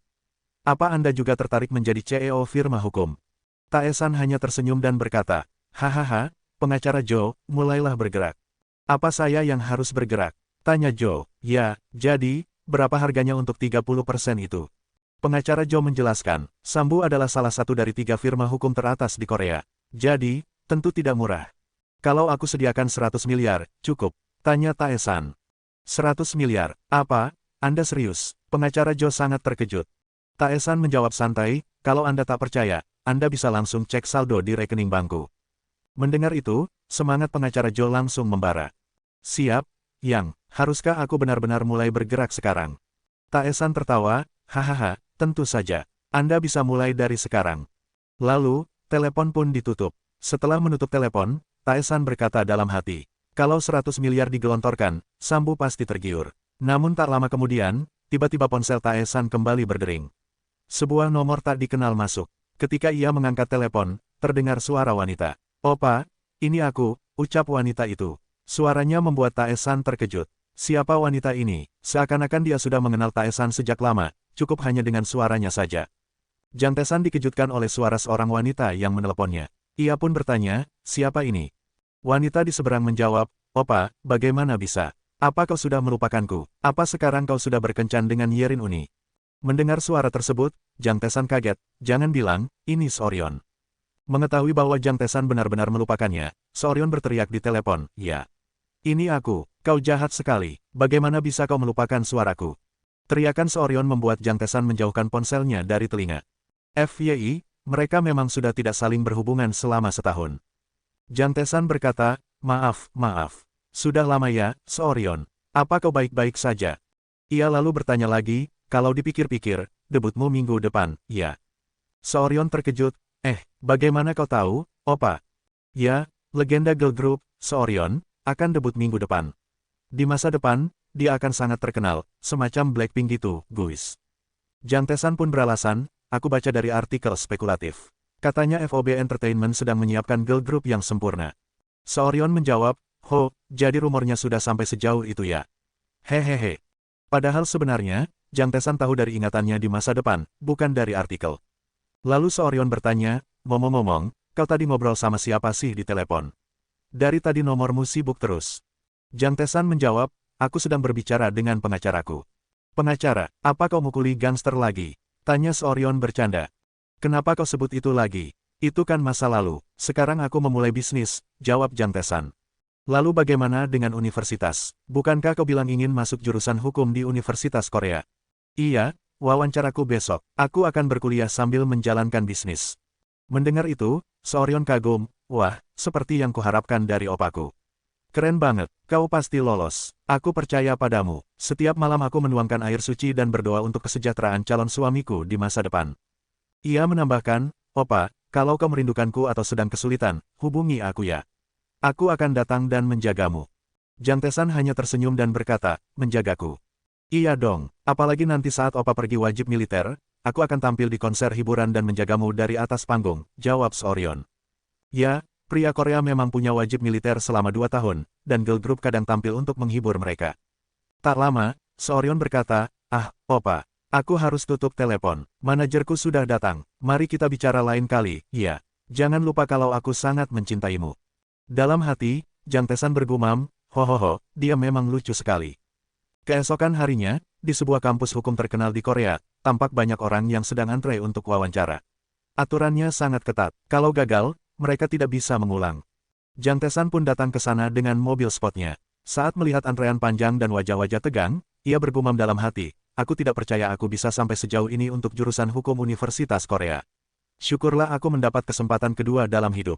Apa Anda juga tertarik menjadi CEO firma hukum? Tae-san hanya tersenyum dan berkata, hahaha, pengacara Joe, mulailah bergerak. Apa saya yang harus bergerak? Tanya Joe, ya, jadi, berapa harganya untuk 30% itu? Pengacara Joe menjelaskan, Sambu adalah salah satu dari 3 firma hukum teratas di Korea. Jadi, tentu tidak murah. Kalau aku sediakan 100 miliar, cukup? Tanya Tae-san. 100 miliar, apa? Anda serius? Pengacara Joe sangat terkejut. Tae-san menjawab santai, kalau Anda tak percaya, Anda bisa langsung cek saldo di rekening banku. Mendengar itu, semangat pengacara Joe langsung membara. Siap, Yang, haruskah aku benar-benar mulai bergerak sekarang? Tae-san tertawa, hahaha, tentu saja. Anda bisa mulai dari sekarang. Lalu, telepon pun ditutup. Setelah menutup telepon, Tae-san berkata dalam hati, kalau 100 miliar digelontorkan, Sambu pasti tergiur. Namun tak lama kemudian, tiba-tiba ponsel Tae-san kembali berdering. Sebuah nomor tak dikenal masuk. Ketika ia mengangkat telepon, terdengar suara wanita. Opa, ini aku, ucap wanita itu. Suaranya membuat Tae-san terkejut. Siapa wanita ini? Seakan-akan dia sudah mengenal Tae-san sejak lama, cukup hanya dengan suaranya saja. Jang Tae-san dikejutkan oleh suara seorang wanita yang meneleponnya. Ia pun bertanya, siapa ini? Wanita di seberang menjawab, Opa, bagaimana bisa? Apa kau sudah melupakanku? Apa sekarang kau sudah berkencan dengan Yerin Uni? Mendengar suara tersebut, Jang Tae-san kaget, jangan bilang, ini Seoryon. Mengetahui bahwa Jang Tae-san benar-benar melupakannya, Seoryon berteriak di telepon, ya. Ini aku, kau jahat sekali, bagaimana bisa kau melupakan suaraku? Teriakan Seoryon membuat Jang Tae-san menjauhkan ponselnya dari telinga. FYI, mereka memang sudah tidak saling berhubungan selama setahun. Jang Tae-san berkata, maaf, sudah lama ya, Seoryon. Apa kau baik-baik saja? Ia lalu bertanya lagi, kalau dipikir-pikir, debutmu minggu depan, ya. Seoryon terkejut, bagaimana kau tahu, Opa? Ya, legenda girl group, Seoryon, akan debut minggu depan. Di masa depan, dia akan sangat terkenal, semacam Blackpink gitu, guys. Jang Tae-san pun beralasan, aku baca dari artikel spekulatif. Katanya FOB Entertainment sedang menyiapkan girl group yang sempurna. Seoryon menjawab, jadi rumornya sudah sampai sejauh itu ya. Hehehe. Padahal sebenarnya, Jang Tae-san tahu dari ingatannya di masa depan, bukan dari artikel. Lalu Seoryon bertanya, ngomong-ngomong, kau tadi ngobrol sama siapa sih di telepon? Dari tadi nomormu sibuk terus. Jang Tae-san menjawab, aku sedang berbicara dengan pengacaraku. Pengacara, apa kau mukuli gangster lagi? Tanya Seoryon bercanda. Kenapa kau sebut itu lagi? Itu kan masa lalu, sekarang aku memulai bisnis, jawab Jang Tae-san. Lalu bagaimana dengan universitas? Bukankah kau bilang ingin masuk jurusan hukum di Universitas Korea? Iya, wawancaraku besok, aku akan berkuliah sambil menjalankan bisnis. Mendengar itu, Seoryon kagum, wah, seperti yang kuharapkan dari opaku. Keren banget, kau pasti lolos. Aku percaya padamu. Setiap malam aku menuangkan air suci dan berdoa untuk kesejahteraan calon suamiku di masa depan. Ia menambahkan, Opa, kalau kau merindukanku atau sedang kesulitan, hubungi aku ya. Aku akan datang dan menjagamu. Jang Tae-san hanya tersenyum dan berkata, menjagaku. Iya dong, apalagi nanti saat Opa pergi wajib militer, aku akan tampil di konser hiburan dan menjagamu dari atas panggung, jawab Seoryon. Ya, pria Korea memang punya wajib militer selama 2 tahun, dan girl group kadang tampil untuk menghibur mereka. Tak lama, Seoryon berkata, Opa, aku harus tutup telepon, manajerku sudah datang, mari kita bicara lain kali, ya. Jangan lupa kalau aku sangat mencintaimu. Dalam hati, Jang Tae-san bergumam, dia memang lucu sekali. Keesokan harinya, di sebuah kampus hukum terkenal di Korea, tampak banyak orang yang sedang antre untuk wawancara. Aturannya sangat ketat, kalau gagal, mereka tidak bisa mengulang. Jang Tae-san pun datang ke sana dengan mobil sportnya. Saat melihat antrean panjang dan wajah-wajah tegang, ia bergumam dalam hati, aku tidak percaya aku bisa sampai sejauh ini untuk jurusan hukum Universitas Korea. Syukurlah aku mendapat kesempatan kedua dalam hidup.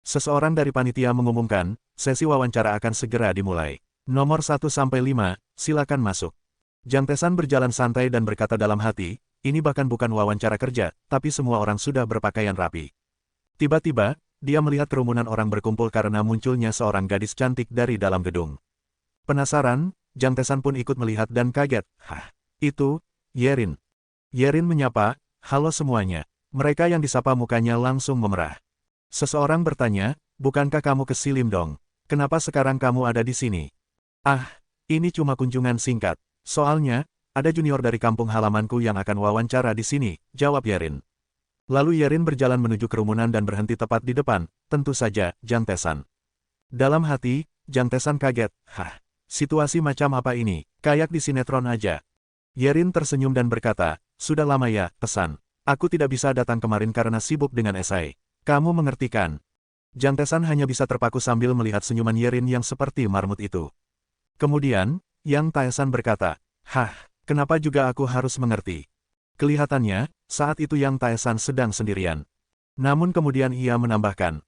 Seseorang dari panitia mengumumkan, sesi wawancara akan segera dimulai. Nomor 1-5, silakan masuk. Jang Tae-san berjalan santai dan berkata dalam hati, ini bahkan bukan wawancara kerja, tapi semua orang sudah berpakaian rapi. Tiba-tiba, dia melihat kerumunan orang berkumpul karena munculnya seorang gadis cantik dari dalam gedung. Penasaran, Jang Taesan pun ikut melihat dan kaget. Hah, itu, Yerin. Yerin menyapa, halo semuanya. Mereka yang disapa mukanya langsung memerah. Seseorang bertanya, bukankah kamu ke Silim Dong? Kenapa sekarang kamu ada di sini? Ah, ini cuma kunjungan singkat. Soalnya, ada junior dari kampung halamanku yang akan wawancara di sini, jawab Yerin. Lalu Yerin berjalan menuju kerumunan dan berhenti tepat di depan, tentu saja, Jang Taesan. Dalam hati, Jang Taesan kaget, hah, situasi macam apa ini, kayak di sinetron aja. Yerin tersenyum dan berkata, sudah lama ya, Taesan. Aku tidak bisa datang kemarin karena sibuk dengan esai. Kamu mengerti kan? Jang Taesan hanya bisa terpaku sambil melihat senyuman Yerin yang seperti marmut itu. Kemudian, Yang Taesan berkata, hah, kenapa juga aku harus mengerti? Kelihatannya, saat itu Yang Taesan sedang sendirian. Namun kemudian ia menambahkan,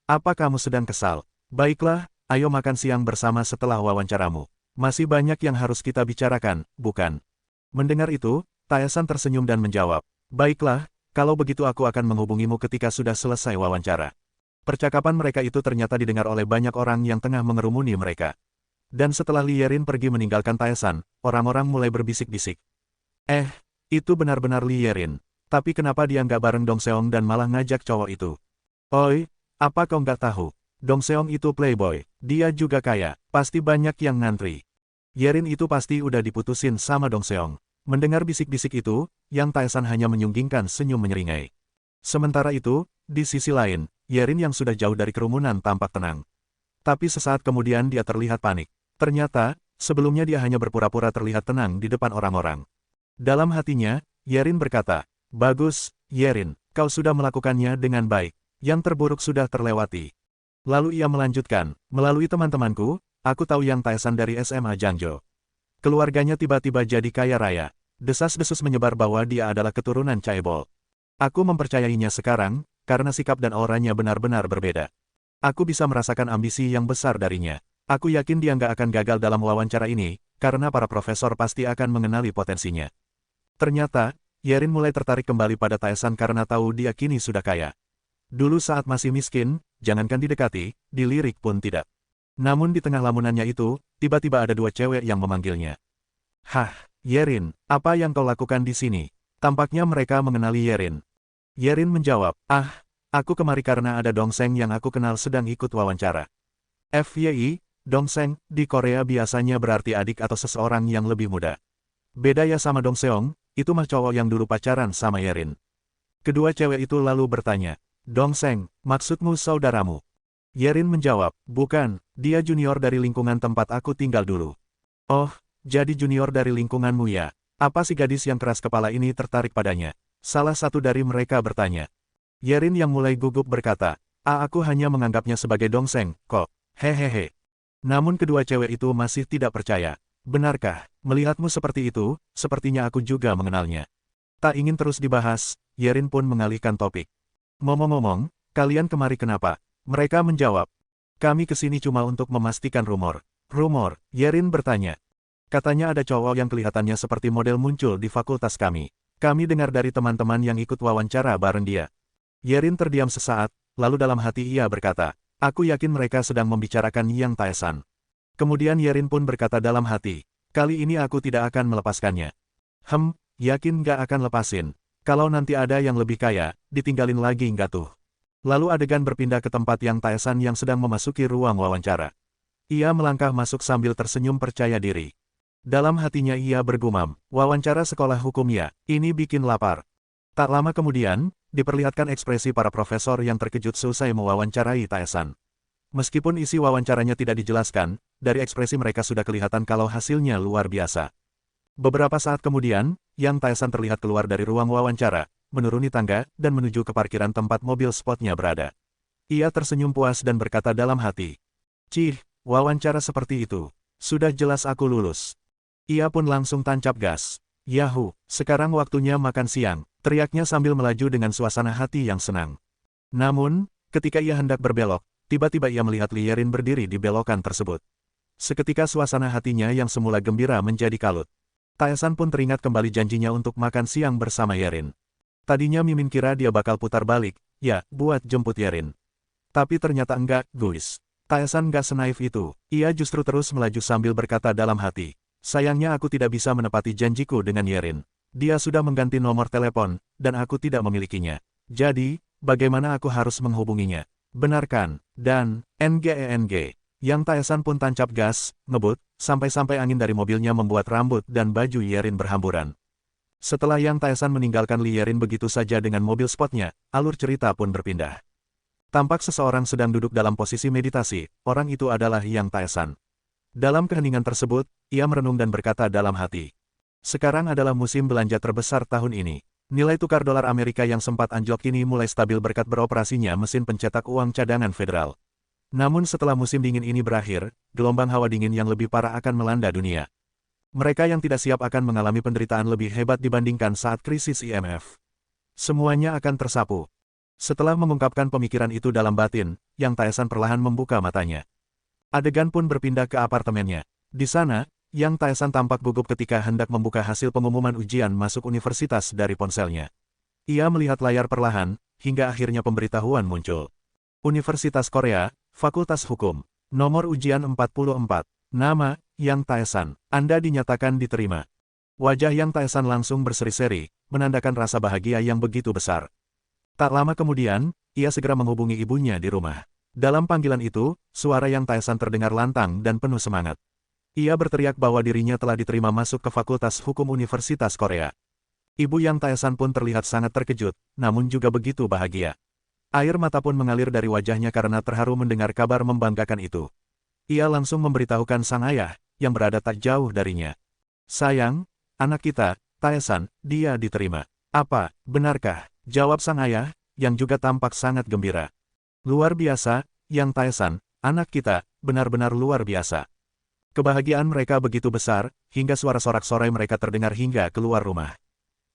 apa kamu sedang kesal? Baiklah, ayo makan siang bersama setelah wawancaramu. Masih banyak yang harus kita bicarakan, bukan? Mendengar itu, Taesan tersenyum dan menjawab, baiklah, kalau begitu aku akan menghubungimu ketika sudah selesai wawancara. Percakapan mereka itu ternyata didengar oleh banyak orang yang tengah mengerumuni mereka. Dan setelah Li Yerin pergi meninggalkan Taesan, orang-orang mulai berbisik-bisik. Itu benar-benar Li Yerin. Tapi kenapa dia nggak bareng Dong Seong dan malah ngajak cowok itu? Oi, apa kau nggak tahu? Dong Seong itu playboy, dia juga kaya, pasti banyak yang ngantri. Yerin itu pasti udah diputusin sama Dong Seong. Mendengar bisik-bisik itu, Yang Taesan hanya menyunggingkan senyum menyeringai. Sementara itu, di sisi lain, Yerin yang sudah jauh dari kerumunan tampak tenang. Tapi sesaat kemudian dia terlihat panik. Ternyata, sebelumnya dia hanya berpura-pura terlihat tenang di depan orang-orang. Dalam hatinya, Yerin berkata, bagus, Yerin, kau sudah melakukannya dengan baik. Yang terburuk sudah terlewati. Lalu ia melanjutkan, melalui teman-temanku, aku tahu Yang Taesan dari SMA Jangjo. Keluarganya tiba-tiba jadi kaya raya. Desas-desus menyebar bahwa dia adalah keturunan Chaebol. Aku mempercayainya sekarang, karena sikap dan auranya benar-benar berbeda. Aku bisa merasakan ambisi yang besar darinya. Aku yakin dia nggak akan gagal dalam wawancara ini, karena para profesor pasti akan mengenali potensinya. Ternyata, Yerin mulai tertarik kembali pada Taesan karena tahu dia kini sudah kaya. Dulu saat masih miskin, jangankan didekati, dilirik pun tidak. Namun di tengah lamunannya itu, tiba-tiba ada dua cewek yang memanggilnya. Hah, Yerin, apa yang kau lakukan di sini? Tampaknya mereka mengenali Yerin. Yerin menjawab, aku kemari karena ada Dongseng yang aku kenal sedang ikut wawancara. FYI, Dongseng, di Korea biasanya berarti adik atau seseorang yang lebih muda. Beda ya sama Dong Seong, itu mah cowok yang dulu pacaran sama Yerin. Kedua cewek itu lalu bertanya, Dongseng, maksudmu saudaramu? Yerin menjawab, bukan, dia junior dari lingkungan tempat aku tinggal dulu. Oh, jadi junior dari lingkunganmu ya? Apa si gadis yang keras kepala ini tertarik padanya? Salah satu dari mereka bertanya. Yerin yang mulai gugup berkata, aku hanya menganggapnya sebagai Dongseng, kok, hehehe. Namun kedua cewek itu masih tidak percaya. Benarkah, melihatmu seperti itu, sepertinya aku juga mengenalnya. Tak ingin terus dibahas, Yerin pun mengalihkan topik. Ngomong-ngomong, kalian kemari kenapa? Mereka menjawab. Kami kesini cuma untuk memastikan rumor. Rumor, Yerin bertanya. Katanya ada cowok yang kelihatannya seperti model muncul di fakultas kami. Kami dengar dari teman-teman yang ikut wawancara bareng dia. Yerin terdiam sesaat, lalu dalam hati ia berkata, aku yakin mereka sedang membicarakan Yang Taesan. Kemudian Yerin pun berkata dalam hati, kali ini aku tidak akan melepaskannya. Yakin gak akan lepasin. Kalau nanti ada yang lebih kaya, ditinggalin lagi nggak tuh. Lalu adegan berpindah ke tempat Yang Taesan yang sedang memasuki ruang wawancara. Ia melangkah masuk sambil tersenyum percaya diri. Dalam hatinya ia bergumam, wawancara sekolah hukum ya, ini bikin lapar. Tak lama kemudian, diperlihatkan ekspresi para profesor yang terkejut selesai mewawancarai Taesan. Meskipun isi wawancaranya tidak dijelaskan, dari ekspresi mereka sudah kelihatan kalau hasilnya luar biasa. Beberapa saat kemudian, Yang Taesan terlihat keluar dari ruang wawancara, menuruni tangga, dan menuju ke parkiran tempat mobil spotnya berada. Ia tersenyum puas dan berkata dalam hati, Cih, wawancara seperti itu. Sudah jelas aku lulus. Ia pun langsung tancap gas. Yahoo, sekarang waktunya makan siang, teriaknya sambil melaju dengan suasana hati yang senang. Namun, ketika ia hendak berbelok, tiba-tiba ia melihat Li Yerin berdiri di belokan tersebut. Seketika suasana hatinya yang semula gembira menjadi kalut. Taesan pun teringat kembali janjinya untuk makan siang bersama Yerin. Tadinya Mimin kira dia bakal putar balik, ya, buat jemput Yerin. Tapi ternyata enggak, guys. Taesan gak senaif itu. Ia justru terus melaju sambil berkata dalam hati. Sayangnya aku tidak bisa menepati janjiku dengan Yerin. Dia sudah mengganti nomor telepon, dan aku tidak memilikinya. Jadi, bagaimana aku harus menghubunginya? Benarkan, dan, NGENG. Yang Taesan pun tancap gas, ngebut, sampai-sampai angin dari mobilnya membuat rambut dan baju Yerin berhamburan. Setelah Yang Taesan meninggalkan Lee Yerin begitu saja dengan mobil sportnya, alur cerita pun berpindah. Tampak seseorang sedang duduk dalam posisi meditasi, orang itu adalah Yang Taesan. Dalam keheningan tersebut, ia merenung dan berkata dalam hati. Sekarang adalah musim belanja terbesar tahun ini. Nilai tukar dolar Amerika yang sempat anjlok kini mulai stabil berkat beroperasinya mesin pencetak uang cadangan federal. Namun setelah musim dingin ini berakhir, gelombang hawa dingin yang lebih parah akan melanda dunia. Mereka yang tidak siap akan mengalami penderitaan lebih hebat dibandingkan saat krisis IMF. Semuanya akan tersapu. Setelah mengungkapkan pemikiran itu dalam batin, Yang Taesan perlahan membuka matanya. Adegan pun berpindah ke apartemennya. Di sana, Yang Taesan tampak gugup ketika hendak membuka hasil pengumuman ujian masuk universitas dari ponselnya. Ia melihat layar perlahan, hingga akhirnya pemberitahuan muncul. Universitas Korea, Fakultas Hukum. Nomor ujian 44. Nama, Yang Taesan. Anda dinyatakan diterima. Wajah Yang Taesan langsung berseri-seri, menandakan rasa bahagia yang begitu besar. Tak lama kemudian, ia segera menghubungi ibunya di rumah. Dalam panggilan itu, suara Yang Taesan terdengar lantang dan penuh semangat. Ia berteriak bahwa dirinya telah diterima masuk ke Fakultas Hukum Universitas Korea. Ibu Yang Taesan pun terlihat sangat terkejut, namun juga begitu bahagia. Air mata pun mengalir dari wajahnya karena terharu mendengar kabar membanggakan itu. Ia langsung memberitahukan sang ayah, yang berada tak jauh darinya. Sayang, anak kita, Taesan, dia diterima. Apa, benarkah? Jawab sang ayah, yang juga tampak sangat gembira. Luar biasa, Yang Taesan, anak kita, benar-benar luar biasa. Kebahagiaan mereka begitu besar, hingga suara sorak-sorai mereka terdengar hingga keluar rumah.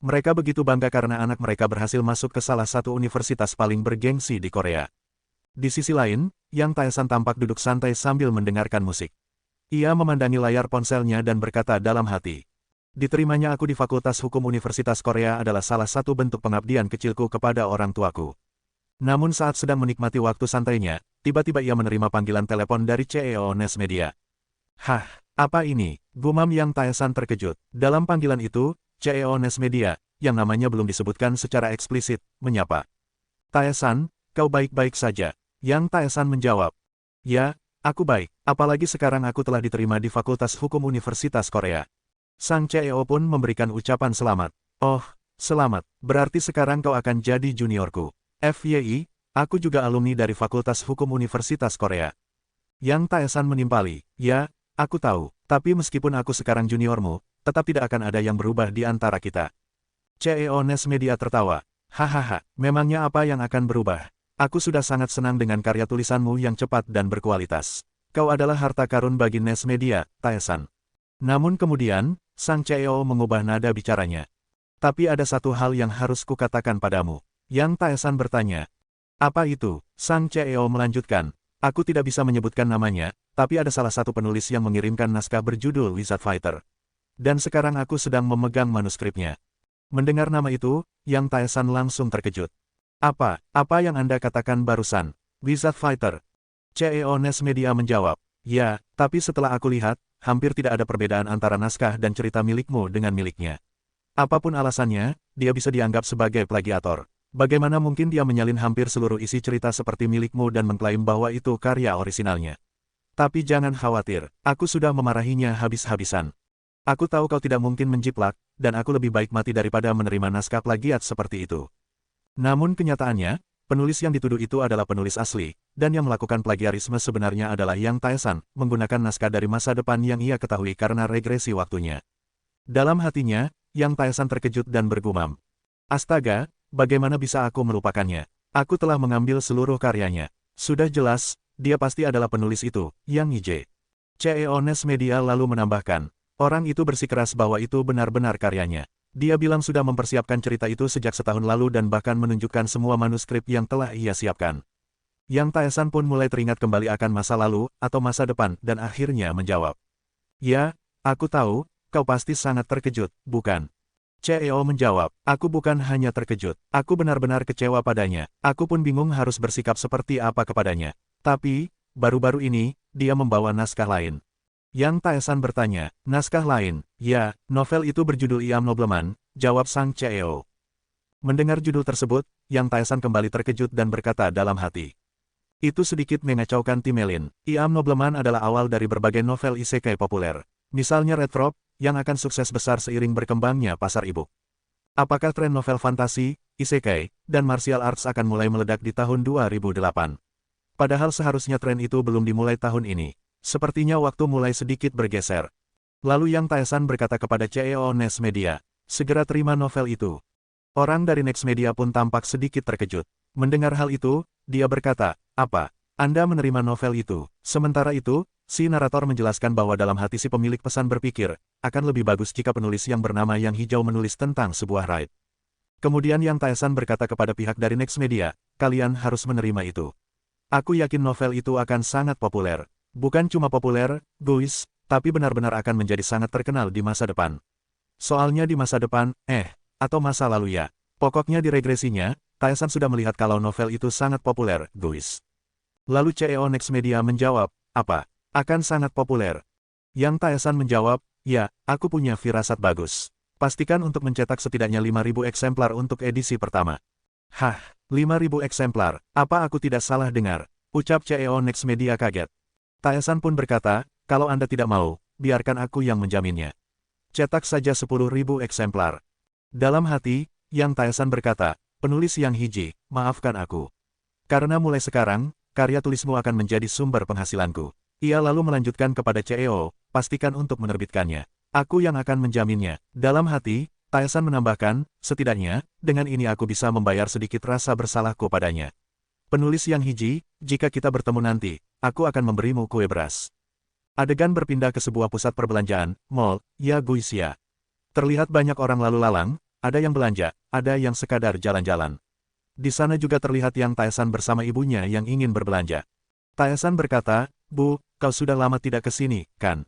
Mereka begitu bangga karena anak mereka berhasil masuk ke salah satu universitas paling bergengsi di Korea. Di sisi lain, Yang Taesan tampak duduk santai sambil mendengarkan musik. Ia memandangi layar ponselnya dan berkata dalam hati. Diterimanya aku di Fakultas Hukum Universitas Korea adalah salah satu bentuk pengabdian kecilku kepada orang tuaku. Namun saat sedang menikmati waktu santainya, tiba-tiba ia menerima panggilan telepon dari CEO Nes Media. Hah, apa ini? Gumam Yang Taesan terkejut. Dalam panggilan itu, CEO Nes Media, yang namanya belum disebutkan secara eksplisit, menyapa. Taesan, kau baik-baik saja. Yang Taesan menjawab. Ya, aku baik, apalagi sekarang aku telah diterima di Fakultas Hukum Universitas Korea. Sang CEO pun memberikan ucapan selamat. Oh, selamat, berarti sekarang kau akan jadi juniorku. FYI, aku juga alumni dari Fakultas Hukum Universitas Korea. Yang Taesan menimpali, ya, aku tahu, tapi meskipun aku sekarang juniormu, tetap tidak akan ada yang berubah di antara kita. CEO Nes Media tertawa. Hahaha, memangnya apa yang akan berubah? Aku sudah sangat senang dengan karya tulisanmu yang cepat dan berkualitas. Kau adalah harta karun bagi Nes Media, Taesan. Namun kemudian, sang CEO mengubah nada bicaranya. Tapi ada satu hal yang harus kukatakan padamu. Yang Taesan bertanya. Apa itu? Sang CEO melanjutkan. Aku tidak bisa menyebutkan namanya, tapi ada salah satu penulis yang mengirimkan naskah berjudul Wizard Fighter. Dan sekarang aku sedang memegang manuskripnya. Mendengar nama itu, Yang Taesan langsung terkejut. Apa yang Anda katakan barusan? Wizard Fighter. CEO Nes Media menjawab. Ya, tapi setelah aku lihat, hampir tidak ada perbedaan antara naskah dan cerita milikmu dengan miliknya. Apapun alasannya, dia bisa dianggap sebagai plagiator. Bagaimana mungkin dia menyalin hampir seluruh isi cerita seperti milikmu dan mengklaim bahwa itu karya orisinalnya? Tapi jangan khawatir, aku sudah memarahinya habis-habisan. Aku tahu kau tidak mungkin menjiplak, dan aku lebih baik mati daripada menerima naskah plagiat seperti itu. Namun kenyataannya, penulis yang dituduh itu adalah penulis asli, dan yang melakukan plagiarisme sebenarnya adalah Yang Taesan, menggunakan naskah dari masa depan yang ia ketahui karena regresi waktunya. Dalam hatinya, Yang Taesan terkejut dan bergumam. Astaga, bagaimana bisa aku melupakannya? Aku telah mengambil seluruh karyanya. Sudah jelas, dia pasti adalah penulis itu, Yang Ije. CEO Nes Media lalu menambahkan, orang itu bersikeras bahwa itu benar-benar karyanya. Dia bilang sudah mempersiapkan cerita itu sejak setahun lalu dan bahkan menunjukkan semua manuskrip yang telah ia siapkan. Yang Taesan pun mulai teringat kembali akan masa lalu atau masa depan dan akhirnya menjawab. Ya, aku tahu, kau pasti sangat terkejut, bukan? CEO menjawab, aku bukan hanya terkejut, aku benar-benar kecewa padanya. Aku pun bingung harus bersikap seperti apa kepadanya. Tapi, baru-baru ini, dia membawa naskah lain. Yang Taesan bertanya, naskah lain? Ya, novel itu berjudul I Am Nobleman, jawab sang CEO. Mendengar judul tersebut, Yang Taesan kembali terkejut dan berkata dalam hati. Itu sedikit mengacaukan Timelin. I Am Nobleman adalah awal dari berbagai novel isekai populer. Misalnya Red Rock, yang akan sukses besar seiring berkembangnya pasar e-book. Apakah tren novel fantasi, isekai, dan martial arts akan mulai meledak di tahun 2008? Padahal seharusnya tren itu belum dimulai tahun ini. Sepertinya waktu mulai sedikit bergeser. Lalu Yang Taesan berkata kepada CEO Next Media, segera terima novel itu. Orang dari Next Media pun tampak sedikit terkejut. Mendengar hal itu, dia berkata, apa? Anda menerima novel itu? Sementara itu, si narator menjelaskan bahwa dalam hati si pemilik pesan berpikir, akan lebih bagus jika penulis yang bernama Yang Hijau menulis tentang sebuah raid. Kemudian Yang Taesan berkata kepada pihak dari Next Media, kalian harus menerima itu. Aku yakin novel itu akan sangat populer. Bukan cuma populer, guys, tapi benar-benar akan menjadi sangat terkenal di masa depan. Soalnya di masa depan, atau masa lalu ya. Pokoknya di regresinya, Taesan sudah melihat kalau novel itu sangat populer, guys. Lalu CEO Next Media menjawab, apa? Akan sangat populer. Yang Taesan menjawab, ya, aku punya firasat bagus. Pastikan untuk mencetak setidaknya 5.000 eksemplar untuk edisi pertama. Hah, 5.000 eksemplar, apa aku tidak salah dengar? Ucap CEO Next Media kaget. Taesan pun berkata, kalau Anda tidak mau, biarkan aku yang menjaminnya. Cetak saja 10.000 eksemplar. Dalam hati, Yang Taesan berkata, penulis Yang Hiji, maafkan aku. Karena mulai sekarang, karya tulismu akan menjadi sumber penghasilanku. Ia lalu melanjutkan kepada CEO, pastikan untuk menerbitkannya. Aku yang akan menjaminnya. Dalam hati, Taesan menambahkan, setidaknya, dengan ini aku bisa membayar sedikit rasa bersalahku padanya. Penulis Yang Hiji, jika kita bertemu nanti, aku akan memberimu kue beras. Adegan berpindah ke sebuah pusat perbelanjaan, mall, ya guys ya. Terlihat banyak orang lalu lalang, ada yang belanja, ada yang sekadar jalan-jalan. Di sana juga terlihat Yang Taesan bersama ibunya yang ingin berbelanja. Taesan berkata, Bu, kau sudah lama tidak ke sini, kan?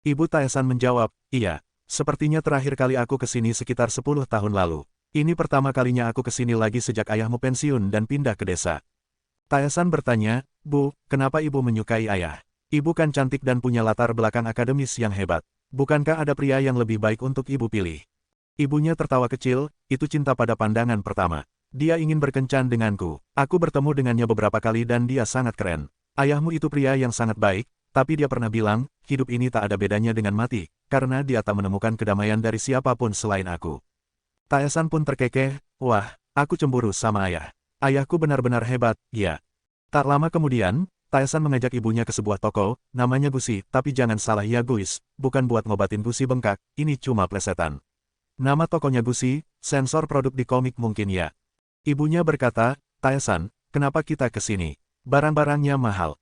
Ibu Taesan menjawab, iya. Sepertinya terakhir kali aku ke sini sekitar 10 tahun lalu. Ini pertama kalinya aku ke sini lagi sejak ayahmu pensiun dan pindah ke desa. Taesan bertanya, Bu, kenapa ibu menyukai ayah? Ibu kan cantik dan punya latar belakang akademis yang hebat. Bukankah ada pria yang lebih baik untuk ibu pilih? Ibunya tertawa kecil, itu cinta pada pandangan pertama. Dia ingin berkencan denganku. Aku bertemu dengannya beberapa kali dan dia sangat keren. Ayahmu itu pria yang sangat baik, tapi dia pernah bilang, hidup ini tak ada bedanya dengan mati, karena dia tak menemukan kedamaian dari siapapun selain aku. Taesan pun terkekeh, wah, aku cemburu sama ayah. Ayahku benar-benar hebat, ya. Tak lama kemudian, Taesan mengajak ibunya ke sebuah toko, namanya Gusi, tapi jangan salah ya guys, bukan buat ngobatin gusi bengkak, ini cuma plesetan. Nama tokonya Gusi, sensor produk di komik mungkin ya. Ibunya berkata, Taesan, kenapa kita ke sini? Barang-barangnya mahal.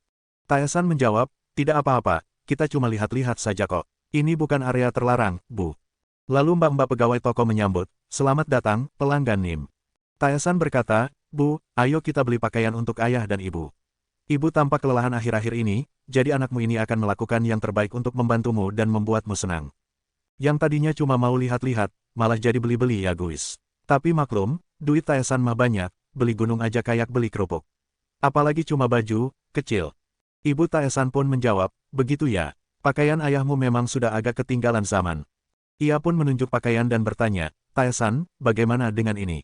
Taesan menjawab, tidak apa-apa, kita cuma lihat-lihat saja kok. Ini bukan area terlarang, Bu. Lalu mbak-mbak pegawai toko menyambut, selamat datang, pelanggan NIM. Taesan berkata, Bu, ayo kita beli pakaian untuk ayah dan ibu. Ibu tampak kelelahan akhir-akhir ini, jadi anakmu ini akan melakukan yang terbaik untuk membantumu dan membuatmu senang. Yang tadinya cuma mau lihat-lihat, malah jadi beli-beli ya guys. Tapi maklum, duit Taesan mah banyak, beli gunung aja kayak beli kerupuk. Apalagi cuma baju, kecil. Ibu Taesan pun menjawab, begitu ya, pakaian ayahmu memang sudah agak ketinggalan zaman. Ia pun menunjuk pakaian dan bertanya, Taesan, bagaimana dengan ini?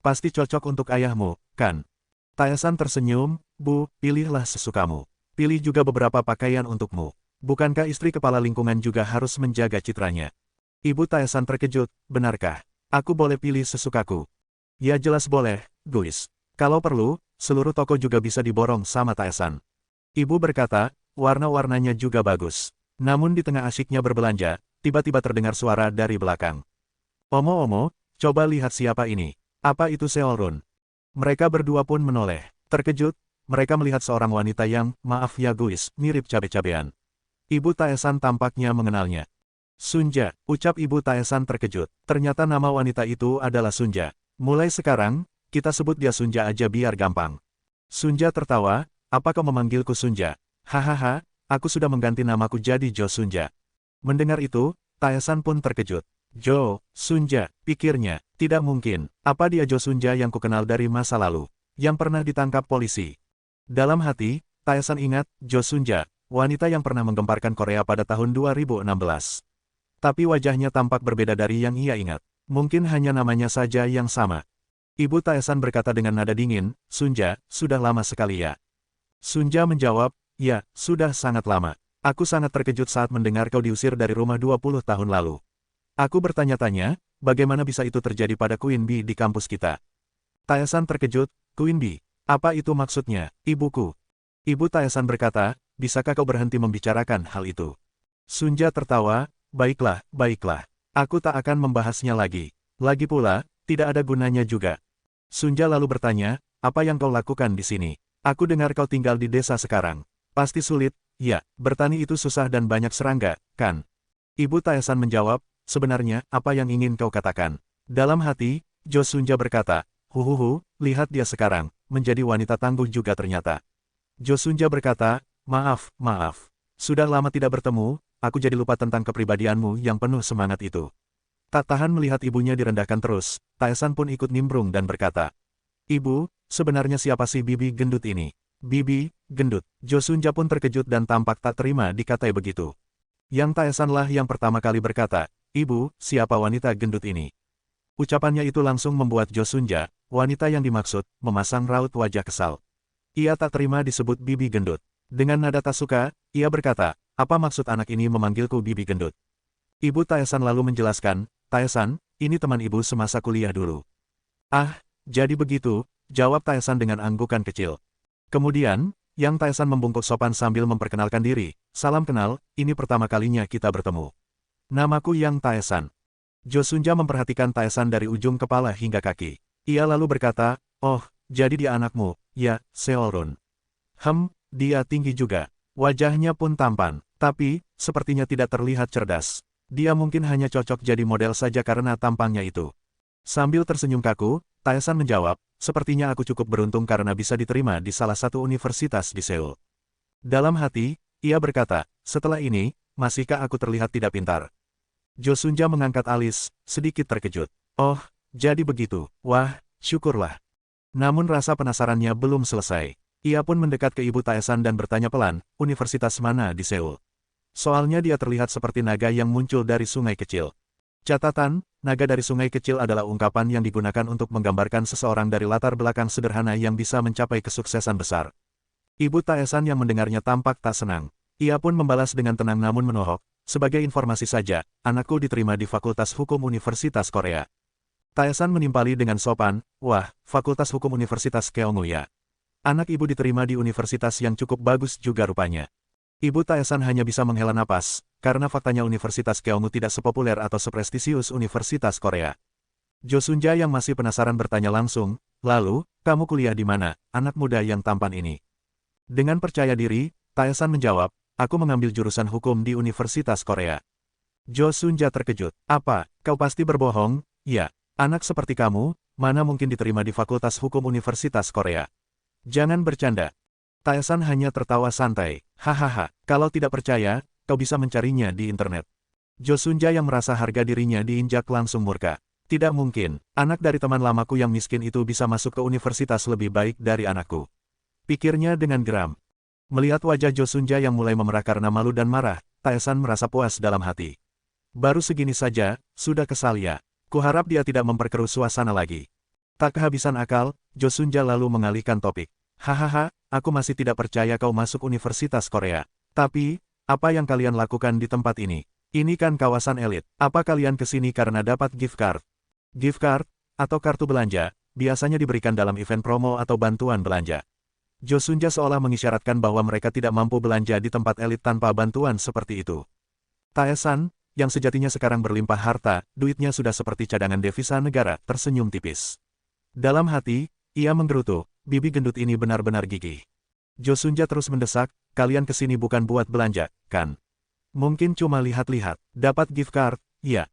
Pasti cocok untuk ayahmu, kan? Taesan tersenyum, Bu, pilihlah sesukamu. Pilih juga beberapa pakaian untukmu. Bukankah istri kepala lingkungan juga harus menjaga citranya? Ibu Taesan terkejut, benarkah? Aku boleh pilih sesukaku? Ya jelas boleh, guys. Kalau perlu, seluruh toko juga bisa diborong sama Taesan. Ibu berkata, warna-warnanya juga bagus. Namun di tengah asyiknya berbelanja, tiba-tiba terdengar suara dari belakang. Omo-omo, coba lihat siapa ini. Apa itu Seolrun? Mereka berdua pun menoleh. Terkejut, mereka melihat seorang wanita yang, maaf ya guys, mirip cabe-cabean. Ibu Taesan tampaknya mengenalnya. Sunja, ucap Ibu Taesan terkejut. Ternyata nama wanita itu adalah Sunja. Mulai sekarang, kita sebut dia Sunja aja biar gampang. Sunja tertawa, apa kau memanggilku Sunja? Hahaha, aku sudah mengganti namaku jadi Jo Sunja. Mendengar itu, Taesan pun terkejut. Jo Sunja, pikirnya, tidak mungkin. Apa dia Jo Sunja yang kukenal dari masa lalu, yang pernah ditangkap polisi? Dalam hati, Taesan ingat, Jo Sunja, wanita yang pernah menggemparkan Korea pada tahun 2016. Tapi wajahnya tampak berbeda dari yang ia ingat. Mungkin hanya namanya saja yang sama. Ibu Taesan berkata dengan nada dingin, Sunja, sudah lama sekali ya. Sunja menjawab, ya, sudah sangat lama. Aku sangat terkejut saat mendengar kau diusir dari rumah 20 tahun lalu. Aku bertanya-tanya, bagaimana bisa itu terjadi pada Queen Bee di kampus kita? Taesan terkejut, Queen Bee, apa itu maksudnya, ibuku? Ibu Taesan berkata, bisakah kau berhenti membicarakan hal itu? Sunja tertawa, baiklah, baiklah. Aku tak akan membahasnya lagi. Lagi pula, tidak ada gunanya juga. Sunja lalu bertanya, apa yang kau lakukan di sini? Aku dengar kau tinggal di desa sekarang. Pasti sulit, ya, bertani itu susah dan banyak serangga, kan? Ibu Taesan menjawab, sebenarnya, apa yang ingin kau katakan? Dalam hati, Jo Sunja berkata, huhuhu, lihat dia sekarang, menjadi wanita tangguh juga ternyata. Jo Sunja berkata, maaf, maaf. Sudah lama tidak bertemu, aku jadi lupa tentang kepribadianmu yang penuh semangat itu. Tak tahan melihat ibunya direndahkan terus, Taesan pun ikut nimbrung dan berkata, Ibu, sebenarnya siapa sih Bibi gendut ini? Bibi, gendut. Jo Sunja pun terkejut dan tampak tak terima dikatai begitu. Yang Taesan lah yang pertama kali berkata, Ibu, siapa wanita gendut ini? Ucapannya itu langsung membuat Jo Sunja, wanita yang dimaksud, memasang raut wajah kesal. Ia tak terima disebut Bibi gendut. Dengan nada tak suka, ia berkata, apa maksud anak ini memanggilku Bibi gendut? Ibu Taesan lalu menjelaskan, Taesan, ini teman ibu semasa kuliah dulu. Ah, jadi begitu, jawab Taesan dengan anggukan kecil. Kemudian, Yang Taesan membungkuk sopan sambil memperkenalkan diri, salam kenal, ini pertama kalinya kita bertemu. Namaku Yang Taesan. Jo Sunja memperhatikan Taesan dari ujung kepala hingga kaki. Ia lalu berkata, oh, jadi dia anakmu, ya, Seolrun. Dia tinggi juga. Wajahnya pun tampan, tapi, sepertinya tidak terlihat cerdas. Dia mungkin hanya cocok jadi model saja karena tampangnya itu. Sambil tersenyum kaku, Taesan menjawab, sepertinya aku cukup beruntung karena bisa diterima di salah satu universitas di Seoul. Dalam hati, ia berkata, setelah ini, masihkah aku terlihat tidak pintar? Jo Sunja mengangkat alis, sedikit terkejut. Oh, jadi begitu, wah, syukurlah. Namun rasa penasarannya belum selesai. Ia pun mendekat ke ibu Taesan dan bertanya pelan, universitas mana di Seoul? Soalnya dia terlihat seperti naga yang muncul dari sungai kecil. Catatan, naga dari sungai kecil adalah ungkapan yang digunakan untuk menggambarkan seseorang dari latar belakang sederhana yang bisa mencapai kesuksesan besar. Ibu Taesan yang mendengarnya tampak tak senang. Ia pun membalas dengan tenang namun menohok, sebagai informasi saja, anakku diterima di Fakultas Hukum Universitas Korea. Taesan menimpali dengan sopan, wah, Fakultas Hukum Universitas Keongu ya. Anak ibu diterima di universitas yang cukup bagus juga rupanya. Ibu Taesan hanya bisa menghela napas, karena faktanya Universitas Keongu tidak sepopuler atau seprestisius Universitas Korea. Jo Sunja yang masih penasaran bertanya langsung, lalu, kamu kuliah di mana, anak muda yang tampan ini? Dengan percaya diri, Taesan menjawab, aku mengambil jurusan hukum di Universitas Korea. Jo Sunja terkejut, apa, kau pasti berbohong? Ya, anak seperti kamu, mana mungkin diterima di Fakultas Hukum Universitas Korea? Jangan bercanda. Taesan hanya tertawa santai, hahaha, kalau tidak percaya, kau bisa mencarinya di internet. Jo Sunja yang merasa harga dirinya diinjak langsung murka. Tidak mungkin, anak dari teman lamaku yang miskin itu bisa masuk ke universitas lebih baik dari anakku. Pikirnya dengan geram. Melihat wajah Jo Sunja yang mulai memerah karena malu dan marah, Taesan merasa puas dalam hati. Baru segini saja, sudah kesal ya. Kuharap dia tidak memperkeruh suasana lagi. Tak kehabisan akal, Jo Sunja lalu mengalihkan topik. Hahaha, aku masih tidak percaya kau masuk Universitas Korea. Tapi, apa yang kalian lakukan di tempat ini? Ini kan kawasan elit. Apa kalian kesini karena dapat gift card? Gift card, atau kartu belanja, biasanya diberikan dalam event promo atau bantuan belanja. Jo Sunja seolah mengisyaratkan bahwa mereka tidak mampu belanja di tempat elit tanpa bantuan seperti itu. Taesan, yang sejatinya sekarang berlimpah harta, duitnya sudah seperti cadangan devisa negara, tersenyum tipis. Dalam hati, ia menggerutu, bibi gendut ini benar-benar gigih. Jo Sunja terus mendesak, kalian kesini bukan buat belanja, kan? Mungkin cuma lihat-lihat, dapat gift card, ya.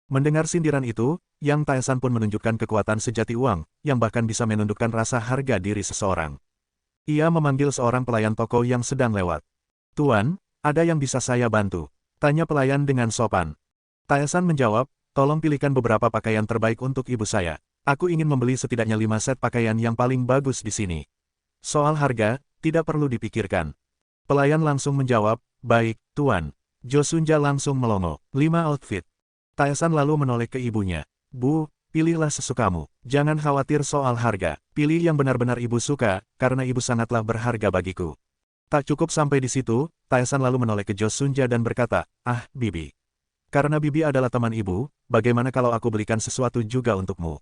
Mendengar sindiran itu, Yang Taesan pun menunjukkan kekuatan sejati uang, yang bahkan bisa menundukkan rasa harga diri seseorang. Ia memanggil seorang pelayan toko yang sedang lewat. Tuan, ada yang bisa saya bantu? Tanya pelayan dengan sopan. Taesan menjawab, tolong pilihkan beberapa pakaian terbaik untuk ibu saya. Aku ingin membeli setidaknya 5 set pakaian yang paling bagus di sini. Soal harga, tidak perlu dipikirkan. Pelayan langsung menjawab, baik, Tuan. Jo Sunja langsung melongo. 5 outfit. Taesan lalu menoleh ke ibunya. Bu, pilihlah sesukamu. Jangan khawatir soal harga. Pilih yang benar-benar ibu suka, karena ibu sangatlah berharga bagiku. Tak cukup sampai di situ, Taesan lalu menoleh ke Jo Sunja dan berkata, ah, Bibi. Karena Bibi adalah teman ibu, bagaimana kalau aku belikan sesuatu juga untukmu?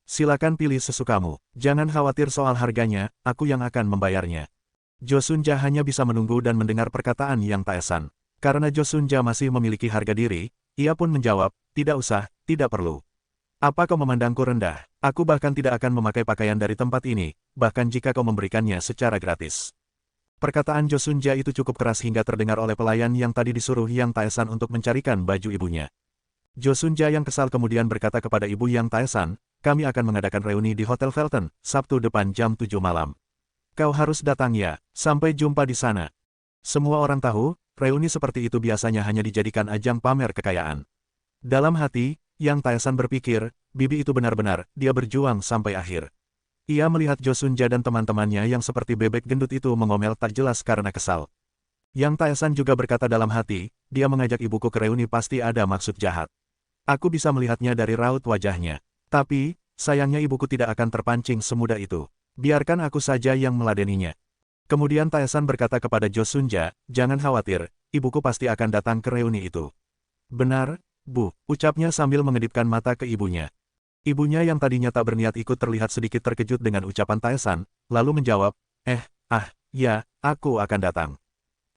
Silakan pilih sesukamu. Jangan khawatir soal harganya, aku yang akan membayarnya. Jo Sunja hanya bisa menunggu dan mendengar perkataan yang Taesan. Karena Jo Sunja masih memiliki harga diri, ia pun menjawab, tidak usah, tidak perlu. Apa kau memandangku rendah? Aku bahkan tidak akan memakai pakaian dari tempat ini, bahkan jika kau memberikannya secara gratis. Perkataan Jo Sunja itu cukup keras hingga terdengar oleh pelayan yang tadi disuruh Yang Taesan untuk mencarikan baju ibunya. Jo Sunja yang kesal kemudian berkata kepada ibu Yang Taesan, kami akan mengadakan reuni di Hotel Felton, Sabtu depan jam 7 malam. Kau harus datang ya, sampai jumpa di sana. Semua orang tahu, reuni seperti itu biasanya hanya dijadikan ajang pamer kekayaan. Dalam hati, Yang Taesan berpikir, Bibi itu benar-benar, dia berjuang sampai akhir. Ia melihat Jo Sunja dan teman-temannya yang seperti bebek gendut itu mengomel tak jelas karena kesal. Yang Taesan juga berkata dalam hati, dia mengajak ibuku ke reuni pasti ada maksud jahat. Aku bisa melihatnya dari raut wajahnya. Tapi, sayangnya ibuku tidak akan terpancing semudah itu. Biarkan aku saja yang meladeninya. Kemudian Taesan berkata kepada Jo Sunja, jangan khawatir, ibuku pasti akan datang ke reuni itu. Benar, Bu, ucapnya sambil mengedipkan mata ke ibunya. Ibunya yang tadinya tak berniat ikut terlihat sedikit terkejut dengan ucapan Taesan, lalu menjawab, ya, aku akan datang.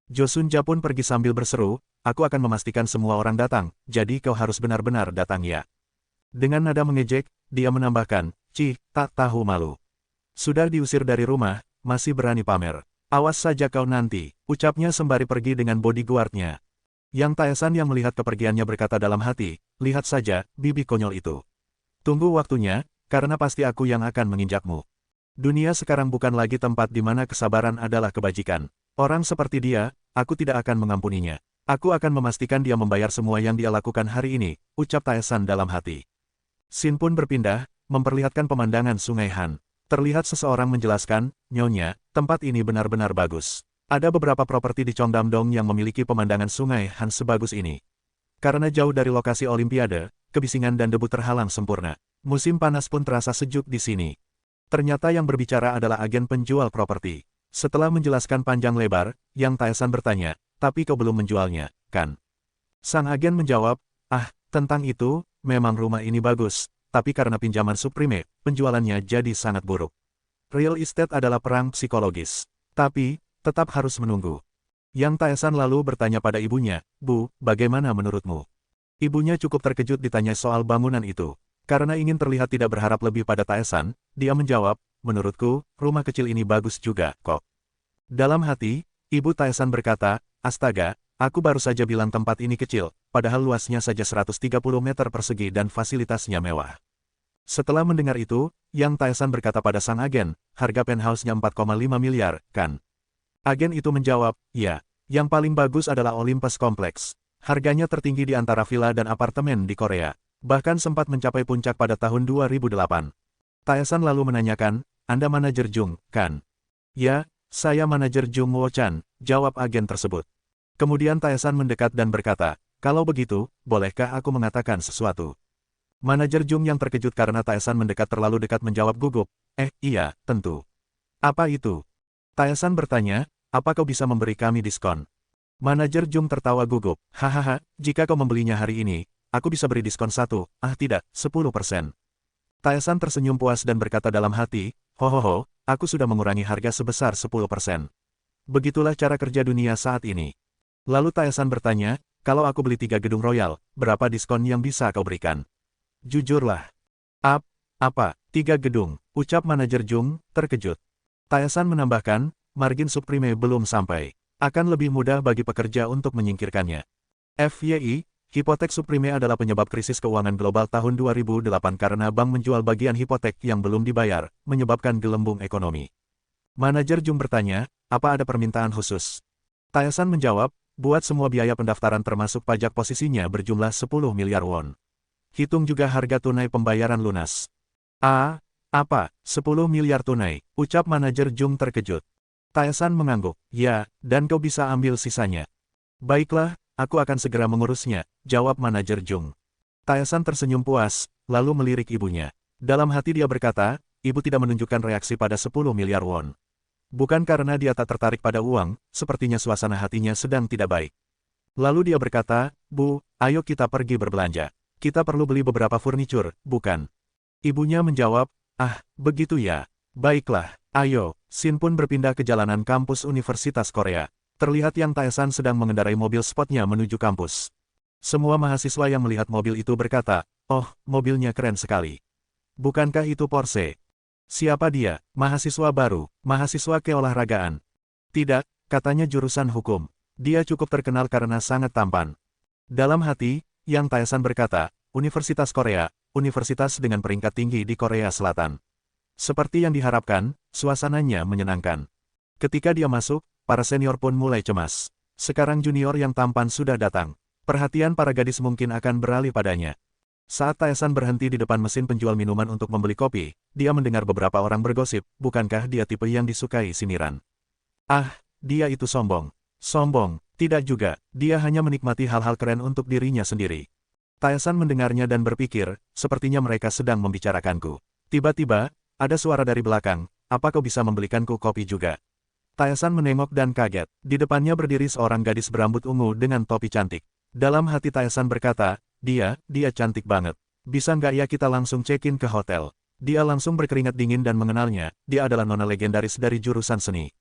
Jo Sunja pun pergi sambil berseru, aku akan memastikan semua orang datang, jadi kau harus benar-benar datang ya. Dengan nada mengejek, dia menambahkan, tak tahu malu. Sudah diusir dari rumah, masih berani pamer. Awas saja kau nanti, ucapnya sembari pergi dengan bodyguardnya. Yang Taesan yang melihat kepergiannya berkata dalam hati, lihat saja, bibi konyol itu. Tunggu waktunya, karena pasti aku yang akan menginjakmu. Dunia sekarang bukan lagi tempat di mana kesabaran adalah kebajikan. Orang seperti dia, aku tidak akan mengampuninya. Aku akan memastikan dia membayar semua yang dia lakukan hari ini, ucap Taesan dalam hati. Scene pun berpindah, memperlihatkan pemandangan Sungai Han. Terlihat seseorang menjelaskan, Nyonya, tempat ini benar-benar bagus. Ada beberapa properti di Cheongdam-dong yang memiliki pemandangan Sungai Han sebagus ini. Karena jauh dari lokasi Olimpiade, kebisingan dan debu terhalang sempurna. Musim panas pun terasa sejuk di sini. Ternyata yang berbicara adalah agen penjual properti. Setelah menjelaskan panjang lebar, Yang Taesan bertanya, tapi kau belum menjualnya, kan? Sang agen menjawab, tentang itu, memang rumah ini bagus, tapi karena pinjaman subprime, penjualannya jadi sangat buruk. Real estate adalah perang psikologis. Tapi, tetap harus menunggu. Yang Taesan lalu bertanya pada ibunya, Bu, bagaimana menurutmu? Ibunya cukup terkejut ditanya soal bangunan itu. Karena ingin terlihat tidak berharap lebih pada Taesan, dia menjawab, menurutku, rumah kecil ini bagus juga, kok. Dalam hati, Ibu Taesan berkata, astaga, aku baru saja bilang tempat ini kecil, padahal luasnya saja 130 meter persegi dan fasilitasnya mewah. Setelah mendengar itu, Yang Taesan berkata pada sang agen, harga penthouse-nya 4,5 miliar, kan? Agen itu menjawab, ya, yang paling bagus adalah Olympus Complex. Harganya tertinggi di antara villa dan apartemen di Korea. Bahkan sempat mencapai puncak pada tahun 2008. Taesan lalu menanyakan, Anda manajer Jung, kan? Ya, saya manajer Jung Wo-chan, jawab agen tersebut. Kemudian Taesan mendekat dan berkata, kalau begitu, bolehkah aku mengatakan sesuatu? Manajer Jung yang terkejut karena Taesan mendekat terlalu dekat menjawab gugup, iya, tentu. Apa itu? Taesan bertanya, apa kau bisa memberi kami diskon? Manajer Jung tertawa gugup, hahaha, jika kau membelinya hari ini, aku bisa beri diskon 10%. Taesan tersenyum puas dan berkata dalam hati, hohoho, aku sudah mengurangi harga sebesar 10%. Begitulah cara kerja dunia saat ini. Lalu Taesan bertanya, kalau aku beli 3 gedung royal, berapa diskon yang bisa kau berikan? Jujurlah. Apa, 3 gedung, ucap manajer Jung, terkejut. Taesan menambahkan, margin subprime belum sampai. Akan lebih mudah bagi pekerja untuk menyingkirkannya. FYI, hipotek subprime adalah penyebab krisis keuangan global tahun 2008 karena bank menjual bagian hipotek yang belum dibayar, menyebabkan gelembung ekonomi. Manajer Jung bertanya, apa ada permintaan khusus? Taesan menjawab, buat semua biaya pendaftaran termasuk pajak posisinya berjumlah 10 miliar won. Hitung juga harga tunai pembayaran lunas. Ah, apa, 10 miliar tunai, ucap manajer Jung terkejut. Taesan mengangguk, ya, dan kau bisa ambil sisanya. Baiklah, aku akan segera mengurusnya, jawab manajer Jung. Taesan tersenyum puas, lalu melirik ibunya. Dalam hati dia berkata, ibu tidak menunjukkan reaksi pada 10 miliar won. Bukan karena dia tak tertarik pada uang, sepertinya suasana hatinya sedang tidak baik. Lalu dia berkata, Bu, ayo kita pergi berbelanja. Kita perlu beli beberapa furnitur, bukan? Ibunya menjawab, ah, begitu ya. Baiklah, ayo. Shin pun berpindah ke jalanan kampus Universitas Korea. Terlihat Yang Taesan sedang mengendarai mobil sportnya menuju kampus. Semua mahasiswa yang melihat mobil itu berkata, oh, mobilnya keren sekali. Bukankah itu Porsche? Siapa dia? Mahasiswa baru, mahasiswa keolahragaan. Tidak, katanya jurusan hukum. Dia cukup terkenal karena sangat tampan. Dalam hati, Yang Taesan berkata, Universitas Korea, universitas dengan peringkat tinggi di Korea Selatan. Seperti yang diharapkan, suasananya menyenangkan. Ketika dia masuk, para senior pun mulai cemas. Sekarang junior yang tampan sudah datang. Perhatian para gadis mungkin akan beralih padanya. Saat Taesan berhenti di depan mesin penjual minuman untuk membeli kopi, dia mendengar beberapa orang bergosip, bukankah dia tipe yang disukai siniran? Ah, dia itu sombong. Sombong, tidak juga, dia hanya menikmati hal-hal keren untuk dirinya sendiri. Taesan mendengarnya dan berpikir, sepertinya mereka sedang membicarakanku. Tiba-tiba, ada suara dari belakang, apa kau bisa membelikanku kopi juga? Taesan menengok dan kaget, di depannya berdiri seorang gadis berambut ungu dengan topi cantik. Dalam hati Taesan berkata, dia cantik banget. Bisa nggak ya kita langsung check-in ke hotel? Dia langsung berkeringat dingin dan mengenalnya, dia adalah nona legendaris dari jurusan seni.